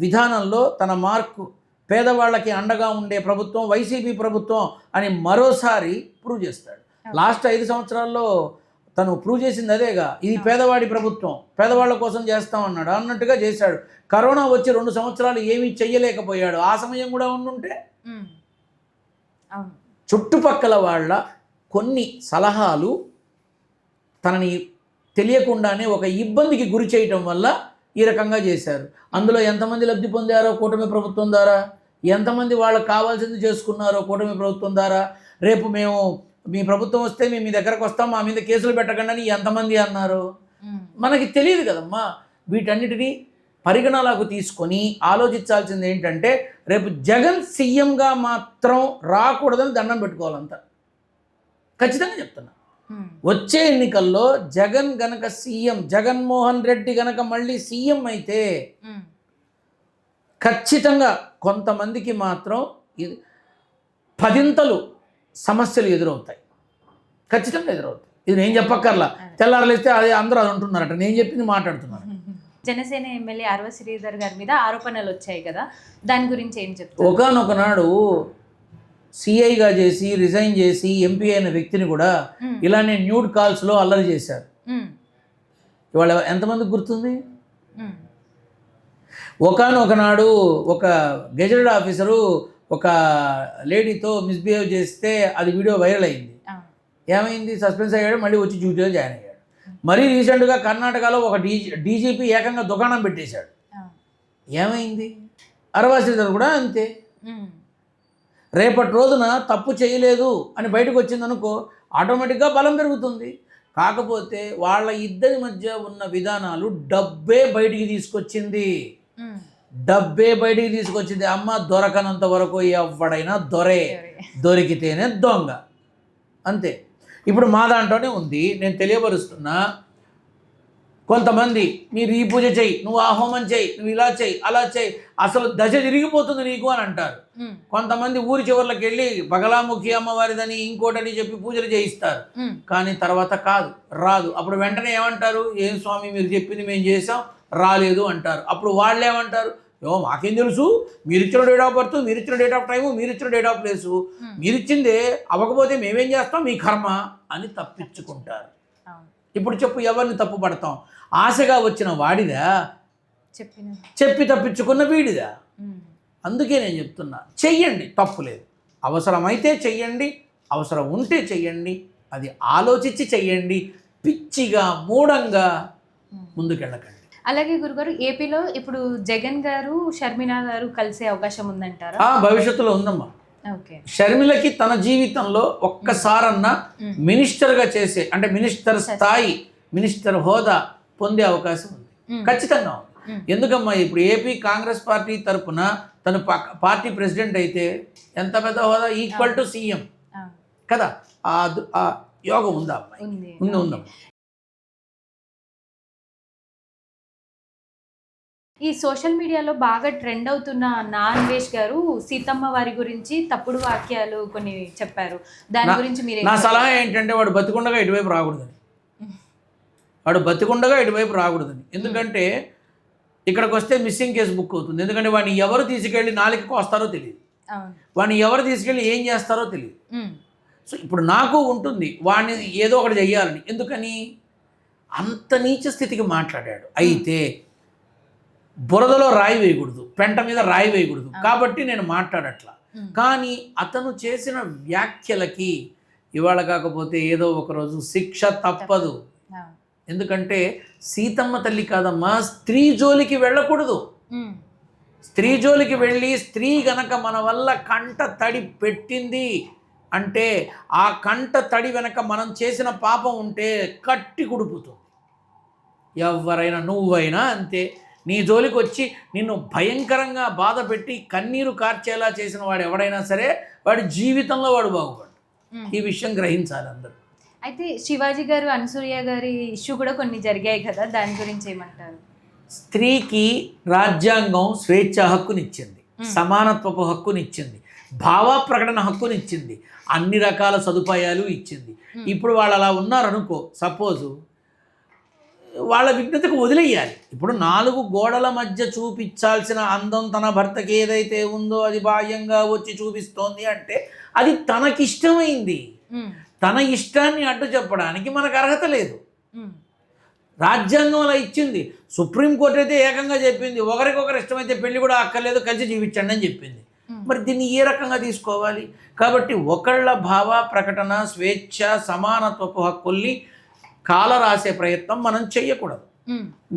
విధానంలో తన మార్కు, పేదవాళ్ళకి అండగా ఉండే ప్రభుత్వం వైసీపీ ప్రభుత్వం అని మరోసారి ప్రూవ్ చేస్తాడు. లాస్ట్ 5 సంవత్సరాల్లో తను ప్రూవ్ చేసింది అదేగా, ఇది పేదవాడి ప్రభుత్వం, పేదవాళ్ళ కోసం చేస్తామన్నాడు, అన్నట్టుగా చేశాడు. కరోనా వచ్చి 2 సంవత్సరాలు ఏమీ చెయ్యలేకపోయాడు. ఆ సమయం కూడా ఉండుంటే చుట్టుపక్కల వాళ్ళ కొన్ని సలహాలు తనని తెలియకుండానే ఒక ఇబ్బందికి గురి చేయటం వల్ల ఈ రకంగా చేశారు. అందులో ఎంతమంది లబ్ధి పొందారో కూటమి ప్రభుత్వం ద్వారా, ఎంతమంది వాళ్ళకి కావాల్సింది చేసుకున్నారో కూటమి ప్రభుత్వం ద్వారా. రేపు మేము మీ ప్రభుత్వం వస్తే మేము మీ దగ్గరకు వస్తాం, మా మీద కేసులు పెట్టకండి అని ఎంతమంది అన్నారు? మనకి తెలియదు కదమ్మా. వీటన్నిటినీ పరిగణలోకి తీసుకొని ఆలోచించాల్సింది ఏంటంటే రేపు జగన్ సీఎంగా మాత్రం రాకూడదని దండం పెట్టుకోవాలంతా. ఖచ్చితంగా చెప్తున్నా. వచ్చే ఎన్నికల్లో జగన్ గనక సీఎం, జగన్మోహన్ రెడ్డి గనక మళ్ళీ సీఎం అయితే ఖచ్చితంగా కొంతమందికి మాత్రం 10 సమస్యలు ఎదురవుతాయి. ఖచ్చితంగా ఎదురవుతాయి. ఇది నేను చెప్పక్కర్లా. తెల్లారలేస్తే అదే అందరూ అది ఉంటున్నారట, నేను చెప్పింది మాట్లాడుతున్నాను. జనసేన ఎమ్మెల్యే ఆర్వ శ్రీధర్ గారి మీద ఆరోపణలు వచ్చాయి కదా, దాని గురించి ఏం చెప్తారు? ఒకనొకనాడు సిఐగా చేసి రిజైన్ చేసి ఎంపీ అయిన వ్యక్తిని కూడా ఇలానే న్యూడ్ కాల్స్లో అల్లరి చేశారు. ఇవాళ ఎంతమందికి గుర్తుంది? ఒకనొకనాడు ఒక గెజెటెడ్ ఆఫీసరు ఒక లేడీతో మిస్బిహేవ్ చేస్తే అది వీడియో వైరల్ అయింది. ఏమైంది? సస్పెన్స్ అయ్యాడు, మళ్ళీ వచ్చి డ్యూటీలో జాయిన్ అయ్యాడు. మరీ రీసెంట్గా కర్ణాటకలో ఒక డీజీపీ ఏకంగా దుకాణం పెట్టేశాడు. ఏమైంది? ఆర్వ శ్రీధర్ కూడా అంతే. రేపటి రోజున తప్పు చేయలేదు అని బయటకు వచ్చిందనుకో, ఆటోమేటిక్గా బలం పెరుగుతుంది. కాకపోతే వాళ్ళ ఇద్దరి మధ్య ఉన్న విధానాలు డబ్బే బయటికి తీసుకొచ్చింది. అమ్మ, దొరకనంత వరకు ఎవడైనా దొరే, దొరికితేనే దొంగ, అంతే. ఇప్పుడు మా దాంట్లోనే ఉంది. నేను తెలియపరుస్తున్నా, కొంతమంది మీరు ఈ పూజ చేయి, నువ్వు ఆ హోమం చేయి, నువ్వు ఇలా చేయి, అలా చేయి, అసలు దశ తిరిగిపోతుంది నీకు అని అంటారు. కొంతమంది ఊరి చివర్లకు వెళ్ళి బగలాముఖి అమ్మవారిదని ఇంకోటని చెప్పి పూజలు చేయిస్తారు. కానీ తర్వాత రాదు. అప్పుడు వెంటనే ఏమంటారు, ఏం స్వామి మీరు చెప్పింది మేము చేసాం, రాలేదు అంటారు. అప్పుడు వాళ్ళు ఏమంటారు, మాకేం తెలుసు, మీరు ఇచ్చిన డేట్ ఆఫ్ బర్త్, మీరు ఇచ్చిన డేట్ ఆఫ్ టైము, మీరు ఇచ్చిన డేట్ ఆఫ్ ప్లేసు, మీరు ఇచ్చిందే అవ్వకపోతే మేమేం చేస్తాం, మీ కర్మ అని తప్పించుకుంటారు. ఇప్పుడు చెప్పు, ఎవరిని తప్పు పడతాం? ఆశగా వచ్చిన వాడిదా, చెప్పి తప్పించుకున్న వీడిదా? అందుకే నేను చెప్తున్నా, చెయ్యండి, తప్పు లేదు. అవసరమైతే చెయ్యండి, అవసరం ఉంటే చెయ్యండి, అది ఆలోచించి చెయ్యండి. పిచ్చిగా మూఢంగా ముందుకెళ్ళకండి. అలాగే గురుగారు, ఏపీలో ఇప్పుడు జగన్ గారు షర్మిల గారు కలిసే అవకాశం ఉందంటారా? భవిష్యత్తులో ఉందమ్మా. షర్మిలకి తన జీవితంలో ఒక్కసారన్నా మినిస్టర్గా చేసే, అంటే మినిస్టర్ స్థాయి, మినిస్టర్ హోదా పొందే అవకాశం ఉంది, ఖచ్చితంగా ఉంది. ఎందుకమ్మా, ఇప్పుడు ఏపీ కాంగ్రెస్ పార్టీ తరఫున తను పార్టీ ప్రెసిడెంట్ అయితే ఎంత పెద్ద హోదా, ఈక్వల్ టు సీఎం కదా. ఆ యోగం ఉందా అమ్మాయి? ఉందమ్మా. ఈ సోషల్ మీడియాలో బాగా ట్రెండ్ అవుతున్న అన్వేష్ గారు సీతమ్మ వారి గురించి తప్పుడు వాక్యాలు కొన్ని చెప్పారు. దాని గురించి మీరు నా సలహా ఏంటంటే, వాడు బతికుండగా ఇటువైపు రాకూడదని. ఎందుకంటే ఇక్కడికి వస్తే మిస్సింగ్ కేసు బుక్ అవుతుంది. ఎందుకంటే వాడిని ఎవరు తీసుకెళ్ళి నాలుగుకి వస్తారో తెలియదు, వాడిని ఎవరు తీసుకెళ్ళి ఏం చేస్తారో తెలియదు. సో ఇప్పుడు నాకు ఉంటుంది వాడిని ఏదో ఒకటి చెయ్యాలని. ఎందుకని అంత నీచ స్థితికి మాట్లాడాడు. అయితే బురదలో రాయి వేయకూడదు, పెంట మీద రాయి వేయకూడదు, కాబట్టి నేను మాట్లాడట్లా. కానీ అతను చేసిన వ్యాఖ్యలకి ఇవాళ కాకపోతే ఏదో ఒకరోజు శిక్ష తప్పదు. ఎందుకంటే సీతమ్మ తల్లి కాదమ్మా, స్త్రీ జోలికి వెళ్ళకూడదు. స్త్రీ జోలికి వెళ్ళి స్త్రీ గనక మన వల్ల కంట తడి పెట్టింది అంటే, ఆ కంట తడి వెనక మనం చేసిన పాపం ఉంటే కట్టి కుడుపుతుంది. ఎవరైనా, నువ్వైనా అంతే. నీ జోలికి వచ్చి నిన్ను భయంకరంగా బాధ పెట్టి కన్నీరు కార్చేలా చేసిన వాడు ఎవడైనా సరే, వాడి జీవితంలో వాడు బాగుపడు. ఈ విషయం గ్రహించాలి అందరూ. అయితే శివాజీ గారు, అనసూయ గారి ఇష్యూ కూడా కొన్ని జరిగాయి కదా, దాని గురించి ఏమంటారు? స్త్రీకి రాజ్యాంగం స్వేచ్ఛ హక్కునిచ్చింది, సమానత్వపు హక్కునిచ్చింది, భావ ప్రకటన హక్కునిచ్చింది, అన్ని రకాల సదుపాయాలు ఇచ్చింది. ఇప్పుడు వాళ్ళు అలా ఉన్నారనుకో, సపోజు వాళ్ళ విఘ్నతకు వదిలేయాలి. ఇప్పుడు 4 గోడల మధ్య చూపించాల్సిన అందం తన భర్తకి ఏదైతే ఉందో అది బాహ్యంగా వచ్చి చూపిస్తోంది అంటే అది తనకిష్టమైంది. తన ఇష్టాన్ని అడ్డు చెప్పడానికి మనకు అర్హత లేదు. రాజ్యాంగం అలా ఇచ్చింది. సుప్రీంకోర్టు అయితే ఏకంగా చెప్పింది, ఒకరికొకరు ఇష్టమైతే పెళ్లి కూడా అక్కర్లేదు, కలిసి జీవించండి అని చెప్పింది. మరి దీన్ని ఏ రకంగా తీసుకోవాలి? కాబట్టి ఒకళ్ళ భావ ప్రకటన, స్వేచ్ఛ, సమానత్వపు హక్కుల్ని కాల రాసే ప్రయత్నం మనం చెయ్యకూడదు.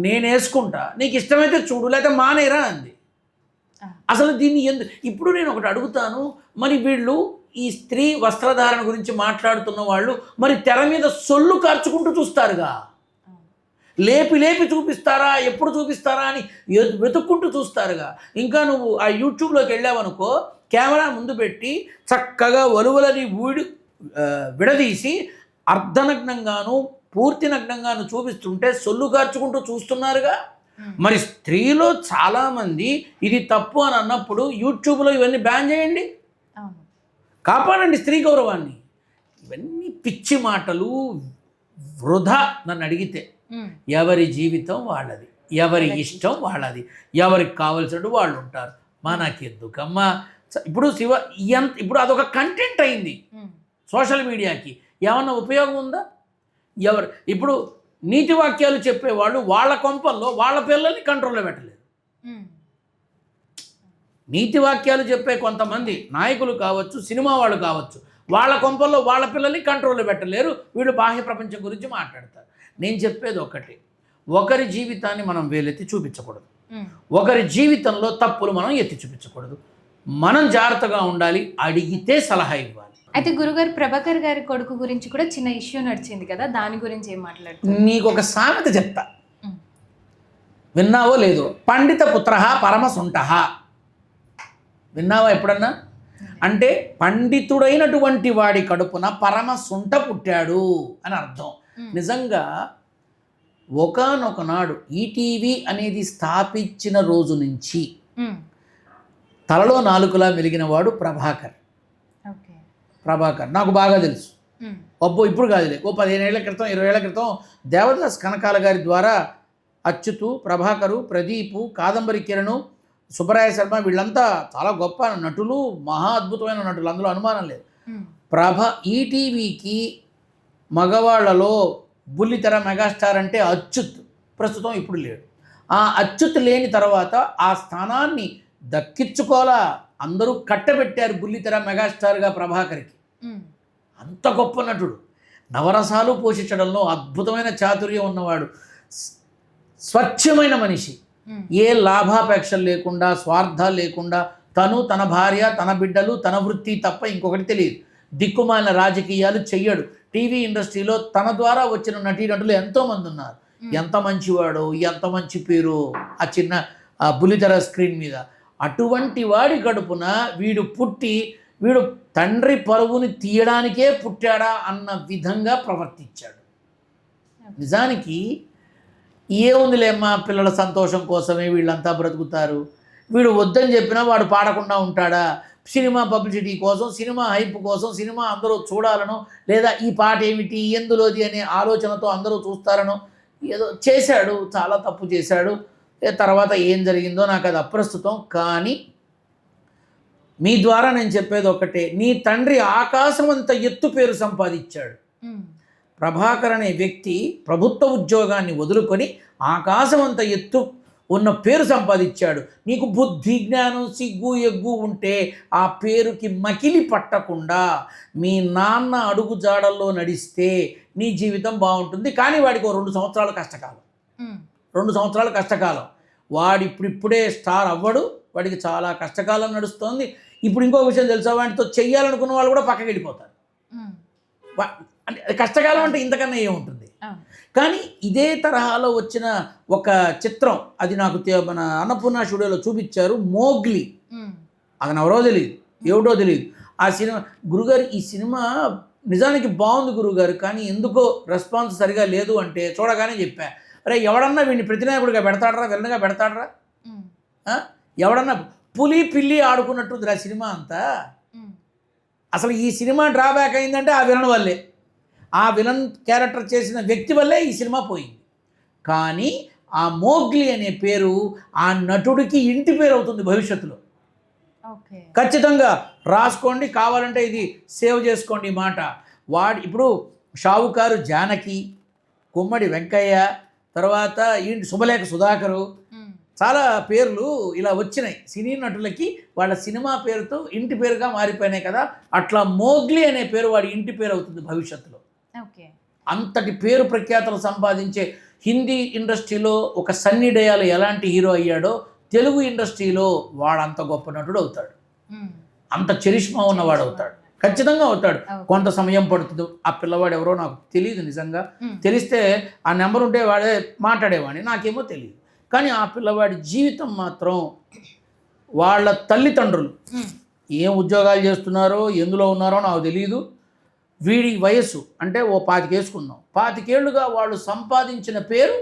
నేను వేసుకుంటా, నీకు ఇష్టమైతే చూడు, లేకపోతే మానేరా అంది. అసలు దీన్ని ఇప్పుడు నేను ఒకటి అడుగుతాను, మరి వీళ్ళు ఈ స్త్రీ వస్త్రధారణ గురించి మాట్లాడుతున్న వాళ్ళు మరి తెర మీద సొల్లు కార్చుకుంటూ చూస్తారుగా, లేపి చూపిస్తారా, ఎప్పుడు చూపిస్తారా అని వెతుక్కుంటూ చూస్తారుగా. ఇంకా నువ్వు ఆ యూట్యూబ్లోకి వెళ్ళావనుకో, కెమెరా ముందు పెట్టి చక్కగా వలువలని విడదీసి అర్ధనగ్నంగాను పూర్తి నగ్నంగాను చూపిస్తుంటే సొల్లు కార్చుకుంటూ చూస్తున్నారుగా. మరి స్త్రీలో చాలామంది ఇది తప్పు అని అన్నప్పుడు యూట్యూబ్లో ఇవన్నీ బ్యాన్ చేయండి, కాపాడండి స్త్రీ గౌరవాన్ని. ఇవన్నీ పిచ్చి మాటలు, వృధా. నన్ను అడిగితే ఎవరి జీవితం వాళ్ళది, ఎవరి ఇష్టం వాళ్ళది, ఎవరికి కావలసినట్టు వాళ్ళు ఉంటారు. మనకెందుకమ్మా? ఇప్పుడు ఇప్పుడు అదొక కంటెంట్ అయింది సోషల్ మీడియాకి. ఏమన్నా ఉపయోగం ఉందా? ఇప్పుడు నీతి వాక్యాలు చెప్పేవాళ్ళు వాళ్ళ కొంపల్లో వాళ్ళ పిల్లల్ని కంట్రోల్లో పెట్టలేదు. నీతి వాక్యాలు చెప్పే కొంతమంది నాయకులు కావచ్చు, సినిమా వాళ్ళు కావచ్చు, వాళ్ళ కొంపల్లో వాళ్ళ పిల్లల్ని కంట్రోల్లో పెట్టలేరు. వీళ్ళు బాహ్య ప్రపంచం గురించి మాట్లాడతారు. నేను చెప్పేది ఒకటి, ఒకరి జీవితాన్ని మనం వేలెత్తి చూపించకూడదు, ఒకరి జీవితంలో తప్పులు మనం ఎత్తి చూపించకూడదు. మనం జాగ్రత్తగా ఉండాలి, అడిగితే సలహా ఇవ్వాలి. అయితే గురుగారు, ప్రభాకర్ గారి కొడుకు గురించి కూడా చిన్న ఇష్యూ నడిచింది కదా, దాని గురించి ఏం మాట్లాడుతున్నారు? నీకు ఒక సామెత చెప్తా, విన్నావో లేదో? పండిత పుత్ర పరమ సుంఠ. విన్నావా ఎప్పుడన్నా? అంటే పండితుడైనటువంటి వాడి కడుపున పరమ సుంఠ పుట్టాడు అని అర్థం. నిజంగా ఒకానొక నాడు ఈటీవీ అనేది స్థాపించిన రోజు నుంచి తలలో నాలుకలా మెలిగినవాడు ప్రభాకర్. నాకు బాగా తెలుసు. అబ్బో ఇప్పుడు కాదులే, 15 ఏళ్ల క్రితం 20 ఏళ్ల క్రితం దేవదాస్ కనకాల గారి ద్వారా అచ్యుతు, ప్రభాకరు, ప్రదీపు, కాదంబరి కిరణు, సుబ్బరాయ శర్మ వీళ్ళంతా చాలా గొప్ప నటులు, మహా అద్భుతమైన నటులు, అందులో అనుమానం లేదు. ఈటీవీకి మగవాళ్లలో బుల్లితెర మెగాస్టార్ అంటే అచ్యుత్. ప్రస్తుతం ఇప్పుడు లేడు. ఆ అచ్యుత్ లేని తర్వాత ఆ స్థానాన్ని దక్కించుకోవాలా, అందరూ కట్టబెట్టారు బుల్లితెర మెగాస్టార్గా ప్రభాకర్కి. అంత గొప్ప నటుడు, నవరసాలు పోషించడంలో అద్భుతమైన చాతుర్యం ఉన్నవాడు, స్వచ్ఛమైన మనిషి, ఏ లాభాపేక్షలు లేకుండా, స్వార్థాలు లేకుండా, తను, తన భార్య, తన బిడ్డలు, తన వృత్తి తప్ప ఇంకొకటి తెలియదు. దిక్కుమాలిన రాజకీయాలు చెయ్యడు. టీవీ ఇండస్ట్రీలో తన ద్వారా వచ్చిన నటీనటులు ఎంతోమంది ఉన్నారు. ఎంత మంచివాడు, ఎంత మంచి పేరు ఆ చిన్న బుల్లితెర స్క్రీన్ మీద. అటువంటి వాడి గడుపున వీడు తండ్రి పరువుని తీయడానికే పుట్టాడా అన్న విధంగా ప్రవర్తించాడు. నిజానికి ఏముందిలేమ్మా, పిల్లల సంతోషం కోసమే వీళ్ళంతా బ్రతుకుతారు, వీడు వద్దని చెప్పినా వాడు పాడకుండా ఉంటాడా, సినిమా పబ్లిసిటీ కోసం, సినిమా హైప్ కోసం, సినిమా అందరూ చూడాలనో, లేదా ఈ పాట ఏమిటి ఎందులోది అనే ఆలోచనతో అందరూ చూస్తారనో ఏదో చేశాడు. చాలా తప్పు చేశాడు. తర్వాత ఏం జరిగిందో నాకు అది అప్రస్తుతం. కానీ మీ ద్వారా నేను చెప్పేది ఒకటే, నీ తండ్రి ఆకాశం అంత ఎత్తు పేరు సంపాదించాడు. ప్రభాకర్ అనే వ్యక్తి ప్రభుత్వ ఉద్యోగాన్ని వదులుకొని ఆకాశం అంత ఎత్తు ఉన్న పేరు సంపాదించాడు. నీకు బుద్ధి, జ్ఞానం, సిగ్గు, ఎగ్గు ఉంటే ఆ పేరుకి మకిలి పట్టకుండా మీ నాన్న అడుగు జాడల్లో నడిస్తే నీ జీవితం బాగుంటుంది. కానీ వాడికి 2 సంవత్సరాల కష్టకాలం, 2 సంవత్సరాల కష్టకాలం. వాడు ఇప్పుడిప్పుడే స్టార్ అవ్వడు, వాడికి చాలా కష్టకాలం నడుస్తుంది. ఇప్పుడు ఇంకో విషయం తెలుసా, వాడితో చెయ్యాలనుకున్న వాళ్ళు కూడా పక్కకి వెళ్ళిపోతారు. అంటే కష్టకాలం అంటే ఇంతకన్నా ఏముంటుంది. కానీ ఇదే తరహాలో వచ్చిన ఒక చిత్రం, అది నాకు మన అన్నపూర్ణ స్టూడియోలో చూపించారు, మోగ్లీ. అది ఎవరో తెలియదు, ఏమిటో తెలియదు. ఆ సినిమా గురుగారు, ఈ సినిమా నిజానికి బాగుంది గురుగారు, కానీ ఎందుకో రెస్పాన్స్ సరిగా లేదు అంటే చూడగానే చెప్పా, అరే ఎవడన్నా వీడిని ప్రతినాయకుడిగా పెడతాడరా, విలన్గా పెడతాడరా, ఎవడన్నా పులి పిల్లి ఆడుకున్నట్టుంది ఆ సినిమా అంతా. అసలు ఈ సినిమా డ్రాబ్యాక్ అయిందంటే ఆ విలన్ వల్లే, ఆ విలన్ క్యారెక్టర్ చేసిన వ్యక్తి వల్లే ఈ సినిమా పోయింది. కానీ ఆ మోగ్లీ అనే పేరు ఆ నటుడికి ఇంటి పేరు అవుతుంది భవిష్యత్తులో. ఖచ్చితంగా రాసుకోండి, కావాలంటే ఇది సేవ్ చేసుకోండి ఈ మాట. ఇప్పుడు షావుకారు జానకి, గుమ్మడి వెంకయ్య, తర్వాత శుభలేఖ సుధాకరు, చాలా పేర్లు ఇలా వచ్చినాయి సినీ నటులకి. వాళ్ళ సినిమా పేరుతో ఇంటి పేరుగా మారిపోయినాయి కదా. అట్లా మోగ్లీ అనే పేరు వాడి ఇంటి పేరు అవుతుంది భవిష్యత్తులో. అంతటి పేరు ప్రఖ్యాతలు సంపాదించే హిందీ ఇండస్ట్రీలో ఒక సన్నీ డయాల్ ఎలాంటి హీరో అయ్యాడో, తెలుగు ఇండస్ట్రీలో వాడంత గొప్ప నటుడు అవుతాడు, అంత చరిష్మా ఉన్నవాడు అవుతాడు. ఖచ్చితంగా అవుతాడు. కొంత సమయం పడుతుంది. ఆ పిల్లవాడు ఎవరో నాకు తెలియదు, నిజంగా తెలిస్తే ఆ నెంబర్ ఉంటే వాడే మాట్లాడేవాడిని, నాకేమో తెలియదు. కానీ ఆ పిల్లవాడి జీవితం మాత్రం, వాళ్ళ తల్లిదండ్రులు ఏం ఉద్యోగాలు చేస్తున్నారో, ఎందులో ఉన్నారో నాకు తెలియదు. వీడి వయస్సు అంటే 25 వేసుకుందాం, 25 ఏళ్ళుగా వాళ్ళు సంపాదించిన పేరు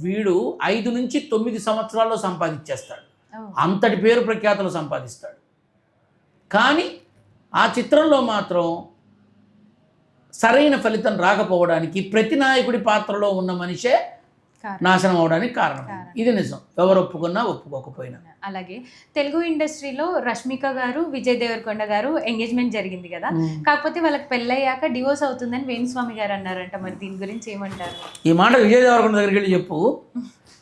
వీడు 5 నుంచి 9 సంవత్సరాల్లో సంపాదించేస్తాడు. అంతటి పేరు ప్రఖ్యాతలు సంపాదిస్తాడు. కానీ ఆ చిత్రంలో మాత్రం సరైన ఫలితం రాకపోవడానికి ప్రతి నాయకుడి పాత్రలో ఉన్న మనిషే నాశనం అవడానికి కారణం. ఇది నిజం, ఎవరు ఒప్పుకున్నా ఒప్పుకోకపోయినా. అలాగే తెలుగు ఇండస్ట్రీలో రష్మిక గారు, విజయ్ దేవరకొండ గారు ఎంగేజ్మెంట్ జరిగింది కదా. కాకపోతే వాళ్ళకి పెళ్ళయ్యాక డివోర్స్ అవుతుందని వేణుస్వామి గారు అన్నారంట. మరి దీని గురించి ఏమంటారు? ఈ మాట విజయ్ దేవరకొండ దగ్గరికి వెళ్ళి చెప్పు,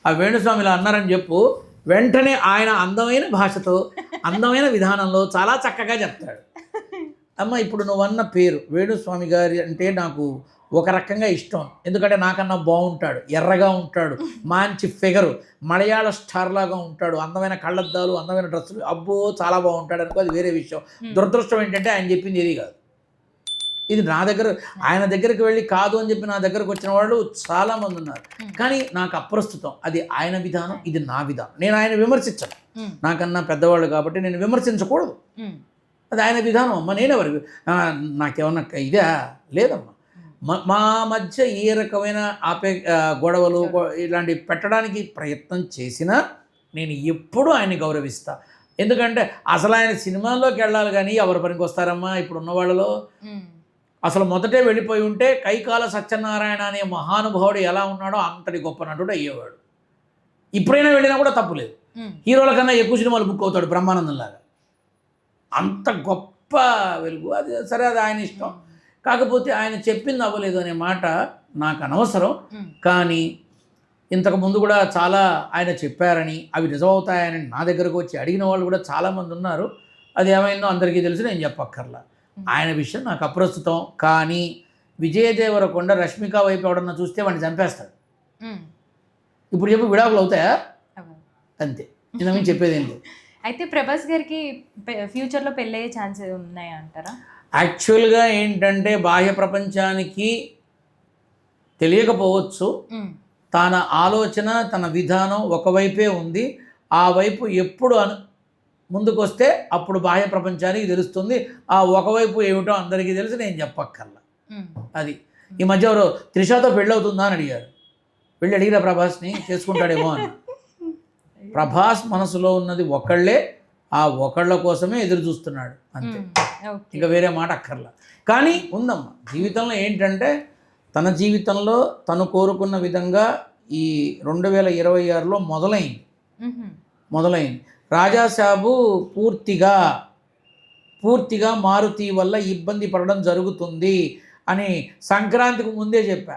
ఆ వేణుస్వామి ఇలా అన్నారని చెప్పు. వెంటనే ఆయన అందమైన భాషతో, అందమైన విధానంలో చాలా చక్కగా చెప్తాడు. అమ్మ, ఇప్పుడు నువ్వన్న పేరు వేణుస్వామి గారి అంటే నాకు ఒక రకంగా ఇష్టం. ఎందుకంటే నాకన్నా బాగుంటాడు, ఎర్రగా ఉంటాడు, మంచి ఫిగరు, మలయాళ స్టార్ లాగా ఉంటాడు, అందమైన కళ్ళద్దాలు, అందమైన డ్రెస్సులు, అబ్బో చాలా బాగుంటాడు అనుకో, అది వేరే విషయం. దురదృష్టం ఏంటంటే ఆయన చెప్పింది ఏది కాదు. ఇది నా దగ్గర, ఆయన దగ్గరికి వెళ్ళి కాదు అని చెప్పి నా దగ్గరకు వచ్చిన వాళ్ళు చాలామంది ఉన్నారు. కానీ నాకు అప్రస్తుతం. అది ఆయన విధానం, ఇది నా విధానం. నేను ఆయన విమర్శించను, నాకన్నా పెద్దవాళ్ళు కాబట్టి నేను విమర్శించకూడదు. అది ఆయన విధానం అమ్మ. నేనెవరు నాకేమన్నా ఇదా లేదమ్మా. మా మధ్య ఏ రకమైన గొడవలు ఇలాంటి పెట్టడానికి ప్రయత్నం చేసినా నేను ఎప్పుడూ ఆయన్ని గౌరవిస్తా. ఎందుకంటే అసలు ఆయన సినిమాల్లోకి వెళ్ళాలి కానీ ఎవరు పనికి వస్తారమ్మా ఇప్పుడు ఉన్న వాళ్ళలో. అసలు మొదటే వెళ్ళిపోయి ఉంటే కైకాల సత్యనారాయణ అనే మహానుభావుడు ఎలా ఉన్నాడో అంతటి గొప్ప నటుడు అయ్యేవాడు. ఇప్పుడైనా వెళ్ళినా కూడా తప్పులేదు. హీరోల కన్నా ఎక్కువ సినిమాలు బుక్ అవుతాడు బ్రహ్మానందంలాగా. అంత గొప్ప వెలుగు. అది సరే, అది ఆయన ఇష్టం. కాకపోతే ఆయన చెప్పింది అవ్వలేదు అనే మాట నాకు అనవసరం. కానీ ఇంతకుముందు కూడా చాలా ఆయన చెప్పారని, అవి నిజమవుతాయని నా దగ్గరకు వచ్చి అడిగిన వాళ్ళు కూడా చాలామంది ఉన్నారు. అది ఏమైందో అందరికీ తెలిసి నేను చెప్పక్కర్లా. ఆయన విషయం నాకు అప్రస్తుతం. కానీ విజయ్ దేవరకొండ రష్మిక వైపు ఎవడన్నా చూస్తే వాడిని చంపేస్తాడు. ఇప్పుడు చెప్పి విడాకులు అవుతాయా? అంతే, నేను చెప్పేది ఏం లేదు. అయితే ప్రభాస్ గారికి ఫ్యూచర్లో పెళ్ళయ్యే ఛాన్సెస్ ఉన్నాయా అంటారా? యాక్చువల్గా ఏంటంటే బాహ్య ప్రపంచానికి తెలియకపోవచ్చు. తన ఆలోచన, తన విధానం ఒకవైపే ఉంది. ఆ వైపు ఎప్పుడు ముందుకొస్తే అప్పుడు బాహ్య ప్రపంచానికి తెలుస్తుంది. ఆ ఒకవైపు ఏమిటో అందరికీ తెలిసి నేను చెప్పక్కర్లా. అది ఈ మధ్య ఎవరో త్రిషాతో పెళ్ళవుతుందా అని అడిగారు. వెళ్ళి అడిగిరా ప్రభాస్ని, చేసుకుంటాడేమో అని. ప్రభాస్ మనసులో ఉన్నది ఒకళ్ళే, ఆ ఒకళ్ళ కోసమే ఎదురు చూస్తున్నాడు అంతే. ఇంకా వేరే మాట అక్కర్లా. కానీ ఉందమ్మా జీవితంలో ఏంటంటే తన జీవితంలో తను కోరుకున్న విధంగా ఈ 2026లో మొదలైంది. రాజాసాబు పూర్తిగా మారుతి వల్ల ఇబ్బంది పడడం జరుగుతుంది అని సంక్రాంతికి ముందే చెప్పా.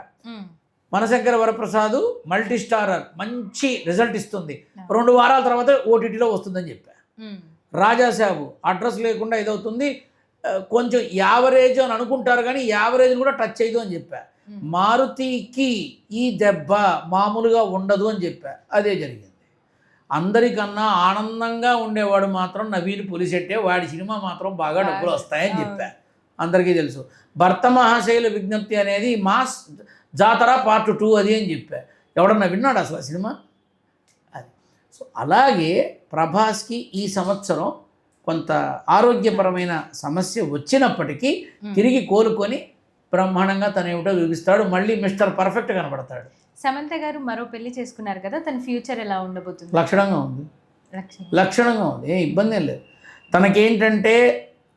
మనశంకర వరప్రసాద్ మల్టీ స్టారర్ మంచి రిజల్ట్ ఇస్తుంది, 2 వారాల తర్వాత ఓటీటీలో వస్తుందని చెప్పా. రాజాసాబు అడ్రస్ లేకుండా ఇదవుతుంది, కొంచెం యావరేజ్ అని అనుకుంటారు కానీ యావరేజ్ కూడా టచ్ చేయదు అని చెప్పా. మారుతికి ఈ దెబ్బ మామూలుగా ఉండదు అని చెప్పా. అదే జరిగింది. అందరికన్నా ఆనందంగా ఉండేవాడు మాత్రం నవీన్ పులిశెట్టే. వాడి సినిమా మాత్రం బాగా డబ్బులు వస్తాయని చెప్పా. అందరికీ తెలుసు. భర్త మహాశైల విజ్ఞప్తి అనేది మాస్ జాతర పార్ట్ 2 అది అని చెప్పా. ఎవడన్నా విన్నాడు అసలు ఆ సినిమా? అది. సో అలాగే ప్రభాస్కి ఈ సంవత్సరం కొంత ఆరోగ్యపరమైన సమస్య వచ్చినప్పటికీ తిరిగి కోలుకొని బ్రహ్మాండంగా తను ఏమిటో చూపిస్తాడు. మళ్ళీ మిస్టర్ పర్ఫెక్ట్ కనబడతాడు. సమంత గారు మరో పెళ్లి చేసుకున్నారు కదా, తన ఫ్యూచర్ ఎలా ఉండబోతుంది? లక్షణంగా ఉంది. ఏం ఇబ్బంది ఏం లేదు. తనకేంటంటే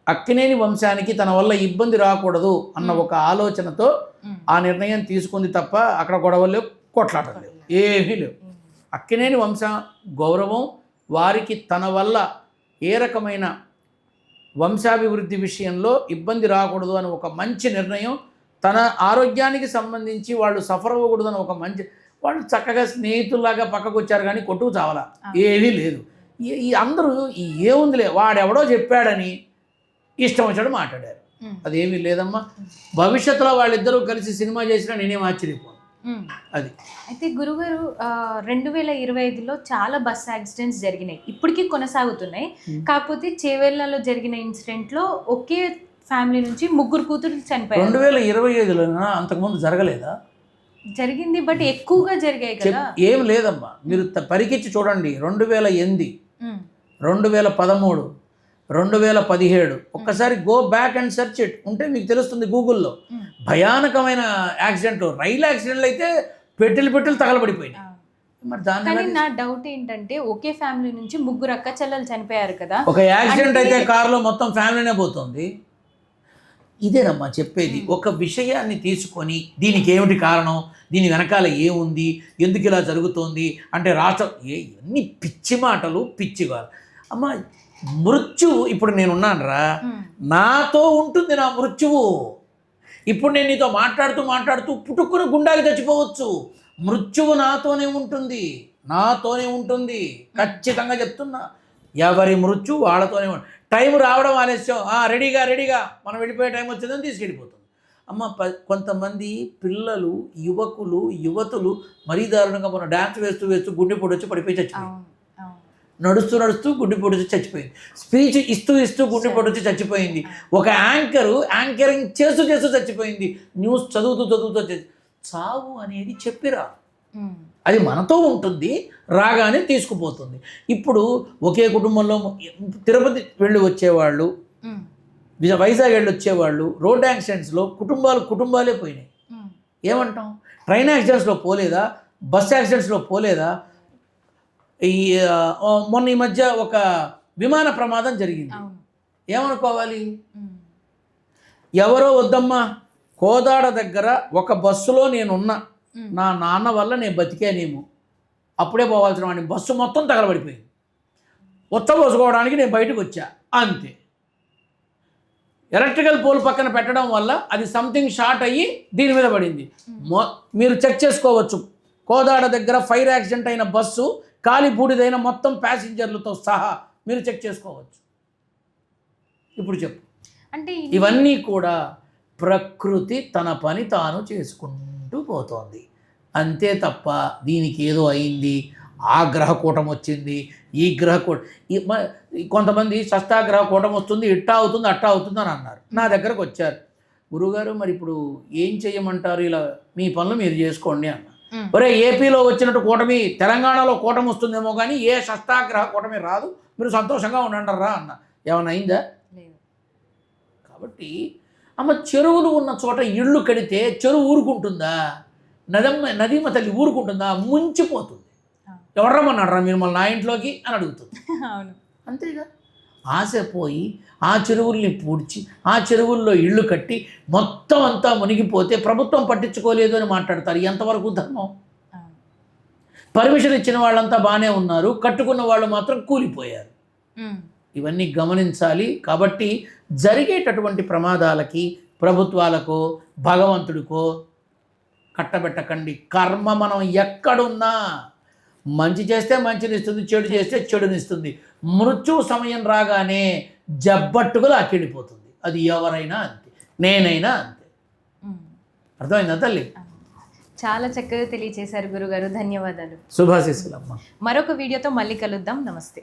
అక్కినేని వంశానికి తన వల్ల ఇబ్బంది రాకూడదు అన్న ఒక ఆలోచనతో ఆ నిర్ణయం తీసుకుంది తప్ప అక్కడ గొడవలు కొట్లాటలు లేవు, ఏమీ లేవు. అక్కినేని వంశ గౌరవం, వారికి తన వల్ల ఏ రకమైన వంశాభివృద్ధి విషయంలో ఇబ్బంది రాకూడదు అని ఒక మంచి నిర్ణయం, తన ఆరోగ్యానికి సంబంధించి వాళ్ళు సఫర్ అవ్వకూడదు అని ఒక మంచి, వాళ్ళు చక్కగా స్నేహితుల్లాగా పక్కకు వచ్చారు కానీ కొట్టుకు చావాలా, ఏమీ లేదు. ఈ అందరూ ఏముందిలే వాడెవడో చెప్పాడని ఇష్టం వచ్చాడు మాట్లాడారు. అదేమీ లేదమ్మా. భవిష్యత్తులో వాళ్ళిద్దరూ కలిసి సినిమా చేసినా నేనేం ఆశ్చర్యపోను. అది. అయితే గురుగారు 2025లో చాలా బస్ యాక్సిడెంట్స్ జరిగినాయి, ఇప్పటికీ కొనసాగుతున్నాయి. కాకపోతే చేవెళ్లలో జరిగిన ఇన్సిడెంట్లో ఒకే ఫ్యామిలీ నుంచి 3 కూతురు చనిపోయారు. 2025లో అంతకుముందు జరగలేదా? జరిగింది, బట్ ఎక్కువగా జరిగాయి కదా. ఏం లేదమ్మా, మీరు పరికిచ్చి చూడండి. 2008, 2013, 2017 ఒక్కసారి go back and search it ఉంటే మీకు తెలుస్తుంది గూగుల్లో. భయానకమైన యాక్సిడెంట్లు, రైలు యాక్సిడెంట్లు అయితే పెట్టెలు తగలబడిపోయినాయి. మరి దాని నా డౌట్ ఏంటంటే ఒకే ఫ్యామిలీ నుంచి 3 అక్క చెల్లెలు చనిపోయారు కదా. ఒక యాక్సిడెంట్ అయితే కారులో మొత్తం ఫ్యామిలీనే పోతుంది. ఇదేనమ్మా చెప్పేది. ఒక విషయాన్ని తీసుకొని దీనికి ఏమిటి కారణం, దీని వెనకాల ఏముంది, ఎందుకు ఇలా జరుగుతోంది అంటే రాష్ట్రం ఎన్ని పిచ్చి మాటలు, పిచ్చిగా. అమ్మ మృత్యువు, ఇప్పుడు నేనున్నానురా, నాతో ఉంటుంది నా మృత్యువు. ఇప్పుడు నేను నీతో మాట్లాడుతూ పుట్టుకుని గుండాకి చచ్చిపోవచ్చు. మృత్యువు నాతోనే ఉంటుంది ఖచ్చితంగా చెప్తున్నా. ఎవరి మృత్యువు వాళ్ళతోనే ఉంటుంది. టైం రావడం ఆలస్యం, రెడీగా మనం వెళ్ళిపోయే టైం వచ్చిందని తీసుకెళ్ళిపోతుంది. అమ్మ కొంతమంది పిల్లలు, యువకులు, యువతులు మరీ దారుణంగా మనం డ్యాన్స్ వేస్తూ గుండెపోటు వచ్చి పడిపోయి చచ్చిపోయింది. నడుస్తూ గుండెపోటు వచ్చి చచ్చిపోయింది. స్పీచ్ ఇస్తూ గుండెపోటు వచ్చి చచ్చిపోయింది. ఒక యాంకరింగ్ చేస్తూ చచ్చిపోయింది. న్యూస్ చదువుతూ చావు అనేది చెప్పిరా, అది మనతో ఉంటుంది, రాగానే తీసుకుపోతుంది. ఇప్పుడు ఒకే కుటుంబంలో తిరుపతి వెళ్ళి వచ్చేవాళ్ళు, వైజాగ్ వెళ్ళి వచ్చేవాళ్ళు, రోడ్ యాక్సిడెంట్స్లో కుటుంబాలే పోయినాయి. ఏమంటాం? ట్రైన్ యాక్సిడెంట్స్లో పోలేదా, బస్ యాక్సిడెంట్స్లో పోలేదా? ఈ మొన్న ఈ మధ్య ఒక విమాన ప్రమాదం జరిగింది. అవును. ఏమనుకోవాలి? ఎవరో వద్దమ్మా, కోదాడ దగ్గర ఒక బస్సులో నేనున్నా, నా నాన్న వల్ల నేను బతికానేమో, అప్పుడే పోవాల్సిన వాడిని, బస్సు మొత్తం తగలబడిపోయింది, ఉచ్చబోసుకోవడానికి నేను బయటకు వచ్చా, అంతే. ఎలక్ట్రికల్ పోల్ పక్కన పెట్టడం వల్ల అది సంథింగ్ షార్ట్ అయ్యి దీని మీద పడింది. మీరు చెక్ చేసుకోవచ్చు, కోదాడ దగ్గర ఫైర్ యాక్సిడెంట్ అయిన బస్సు కాలి బూడిదైన మొత్తం ప్యాసింజర్లతో సహా మీరు చెక్ చేసుకోవచ్చు. ఇప్పుడు చెప్పు. అంటే ఇవన్నీ కూడా ప్రకృతి తన పని తాను చేసుకుంటూ పోతోంది, అంతే తప్ప దీనికి ఏదో అయింది, ఆ గ్రహకూటం వచ్చింది, ఈ గ్రహకూటం, కొంతమంది షష్టాగ్రహ కూటం వస్తుంది, ఇట్టా అవుతుంది అట్టా అవుతుంది అని అన్నారు. నా దగ్గరకు వచ్చారు, గురుగారు మరి ఇప్పుడు ఏం చేయమంటారు, ఇలా మీ పనులు మీరు చేసుకోండి అన్న. ఒరే, ఏపీలో వచ్చినట్టు కూటమి తెలంగాణలో కూటమి వస్తుందేమో కానీ ఏ షష్టాగ్రహ కూటమి రాదు, మీరు సంతోషంగా ఉండండిరా అన్న. ఏమైనా అయిందా? కాబట్టి అమ్మ, చెరువులు ఉన్న చోట ఇళ్ళు కడితే చెరువు ఊరుకుంటుందా? నదీమ తల్లి ఊరుకుంటుందా? ముంచిపోతుంది. ఎవరమ్మన్నాడరా మీరు మళ్ళీ నా ఇంట్లోకి అని అడుగుతుంది. అవును, అంతేగా. ఆశ పోయి ఆ చెరువుల్ని పూడ్చి ఆ చెరువుల్లో ఇళ్ళు కట్టి మొత్తం అంతా మునిగిపోతే ప్రభుత్వం పట్టించుకోలేదు అని మాట్లాడతారు. ఎంతవరకు ధర్మం? పర్మిషన్ ఇచ్చిన వాళ్ళంతా బాగానే ఉన్నారు, కట్టుకున్న వాళ్ళు మాత్రం కూలిపోయారు. ఇవన్నీ గమనించాలి. కాబట్టి జరిగేటటువంటి ప్రమాదాలకి ప్రభుత్వాలకో భగవంతుడికో కట్టబెట్టకండి. కర్మ మనం ఎక్కడున్నా మంచి చేస్తే మంచినిస్తుంది, చెడు చేస్తే చెడునిస్తుంది. మృత్యు సమయం రాగానే జబ్బట్టుగా అక్కిడిపోతుంది. అది ఎవరైనా అంతే, నేనైనా అంతే. అర్థమైందా తల్లి? చాలా చక్కగా తెలియచేశారు గురుగారు, ధన్యవాదాలు. శుభాశీస్సులమ్మ. మరొక వీడియోతో మళ్ళీ కలుద్దాం. నమస్తే.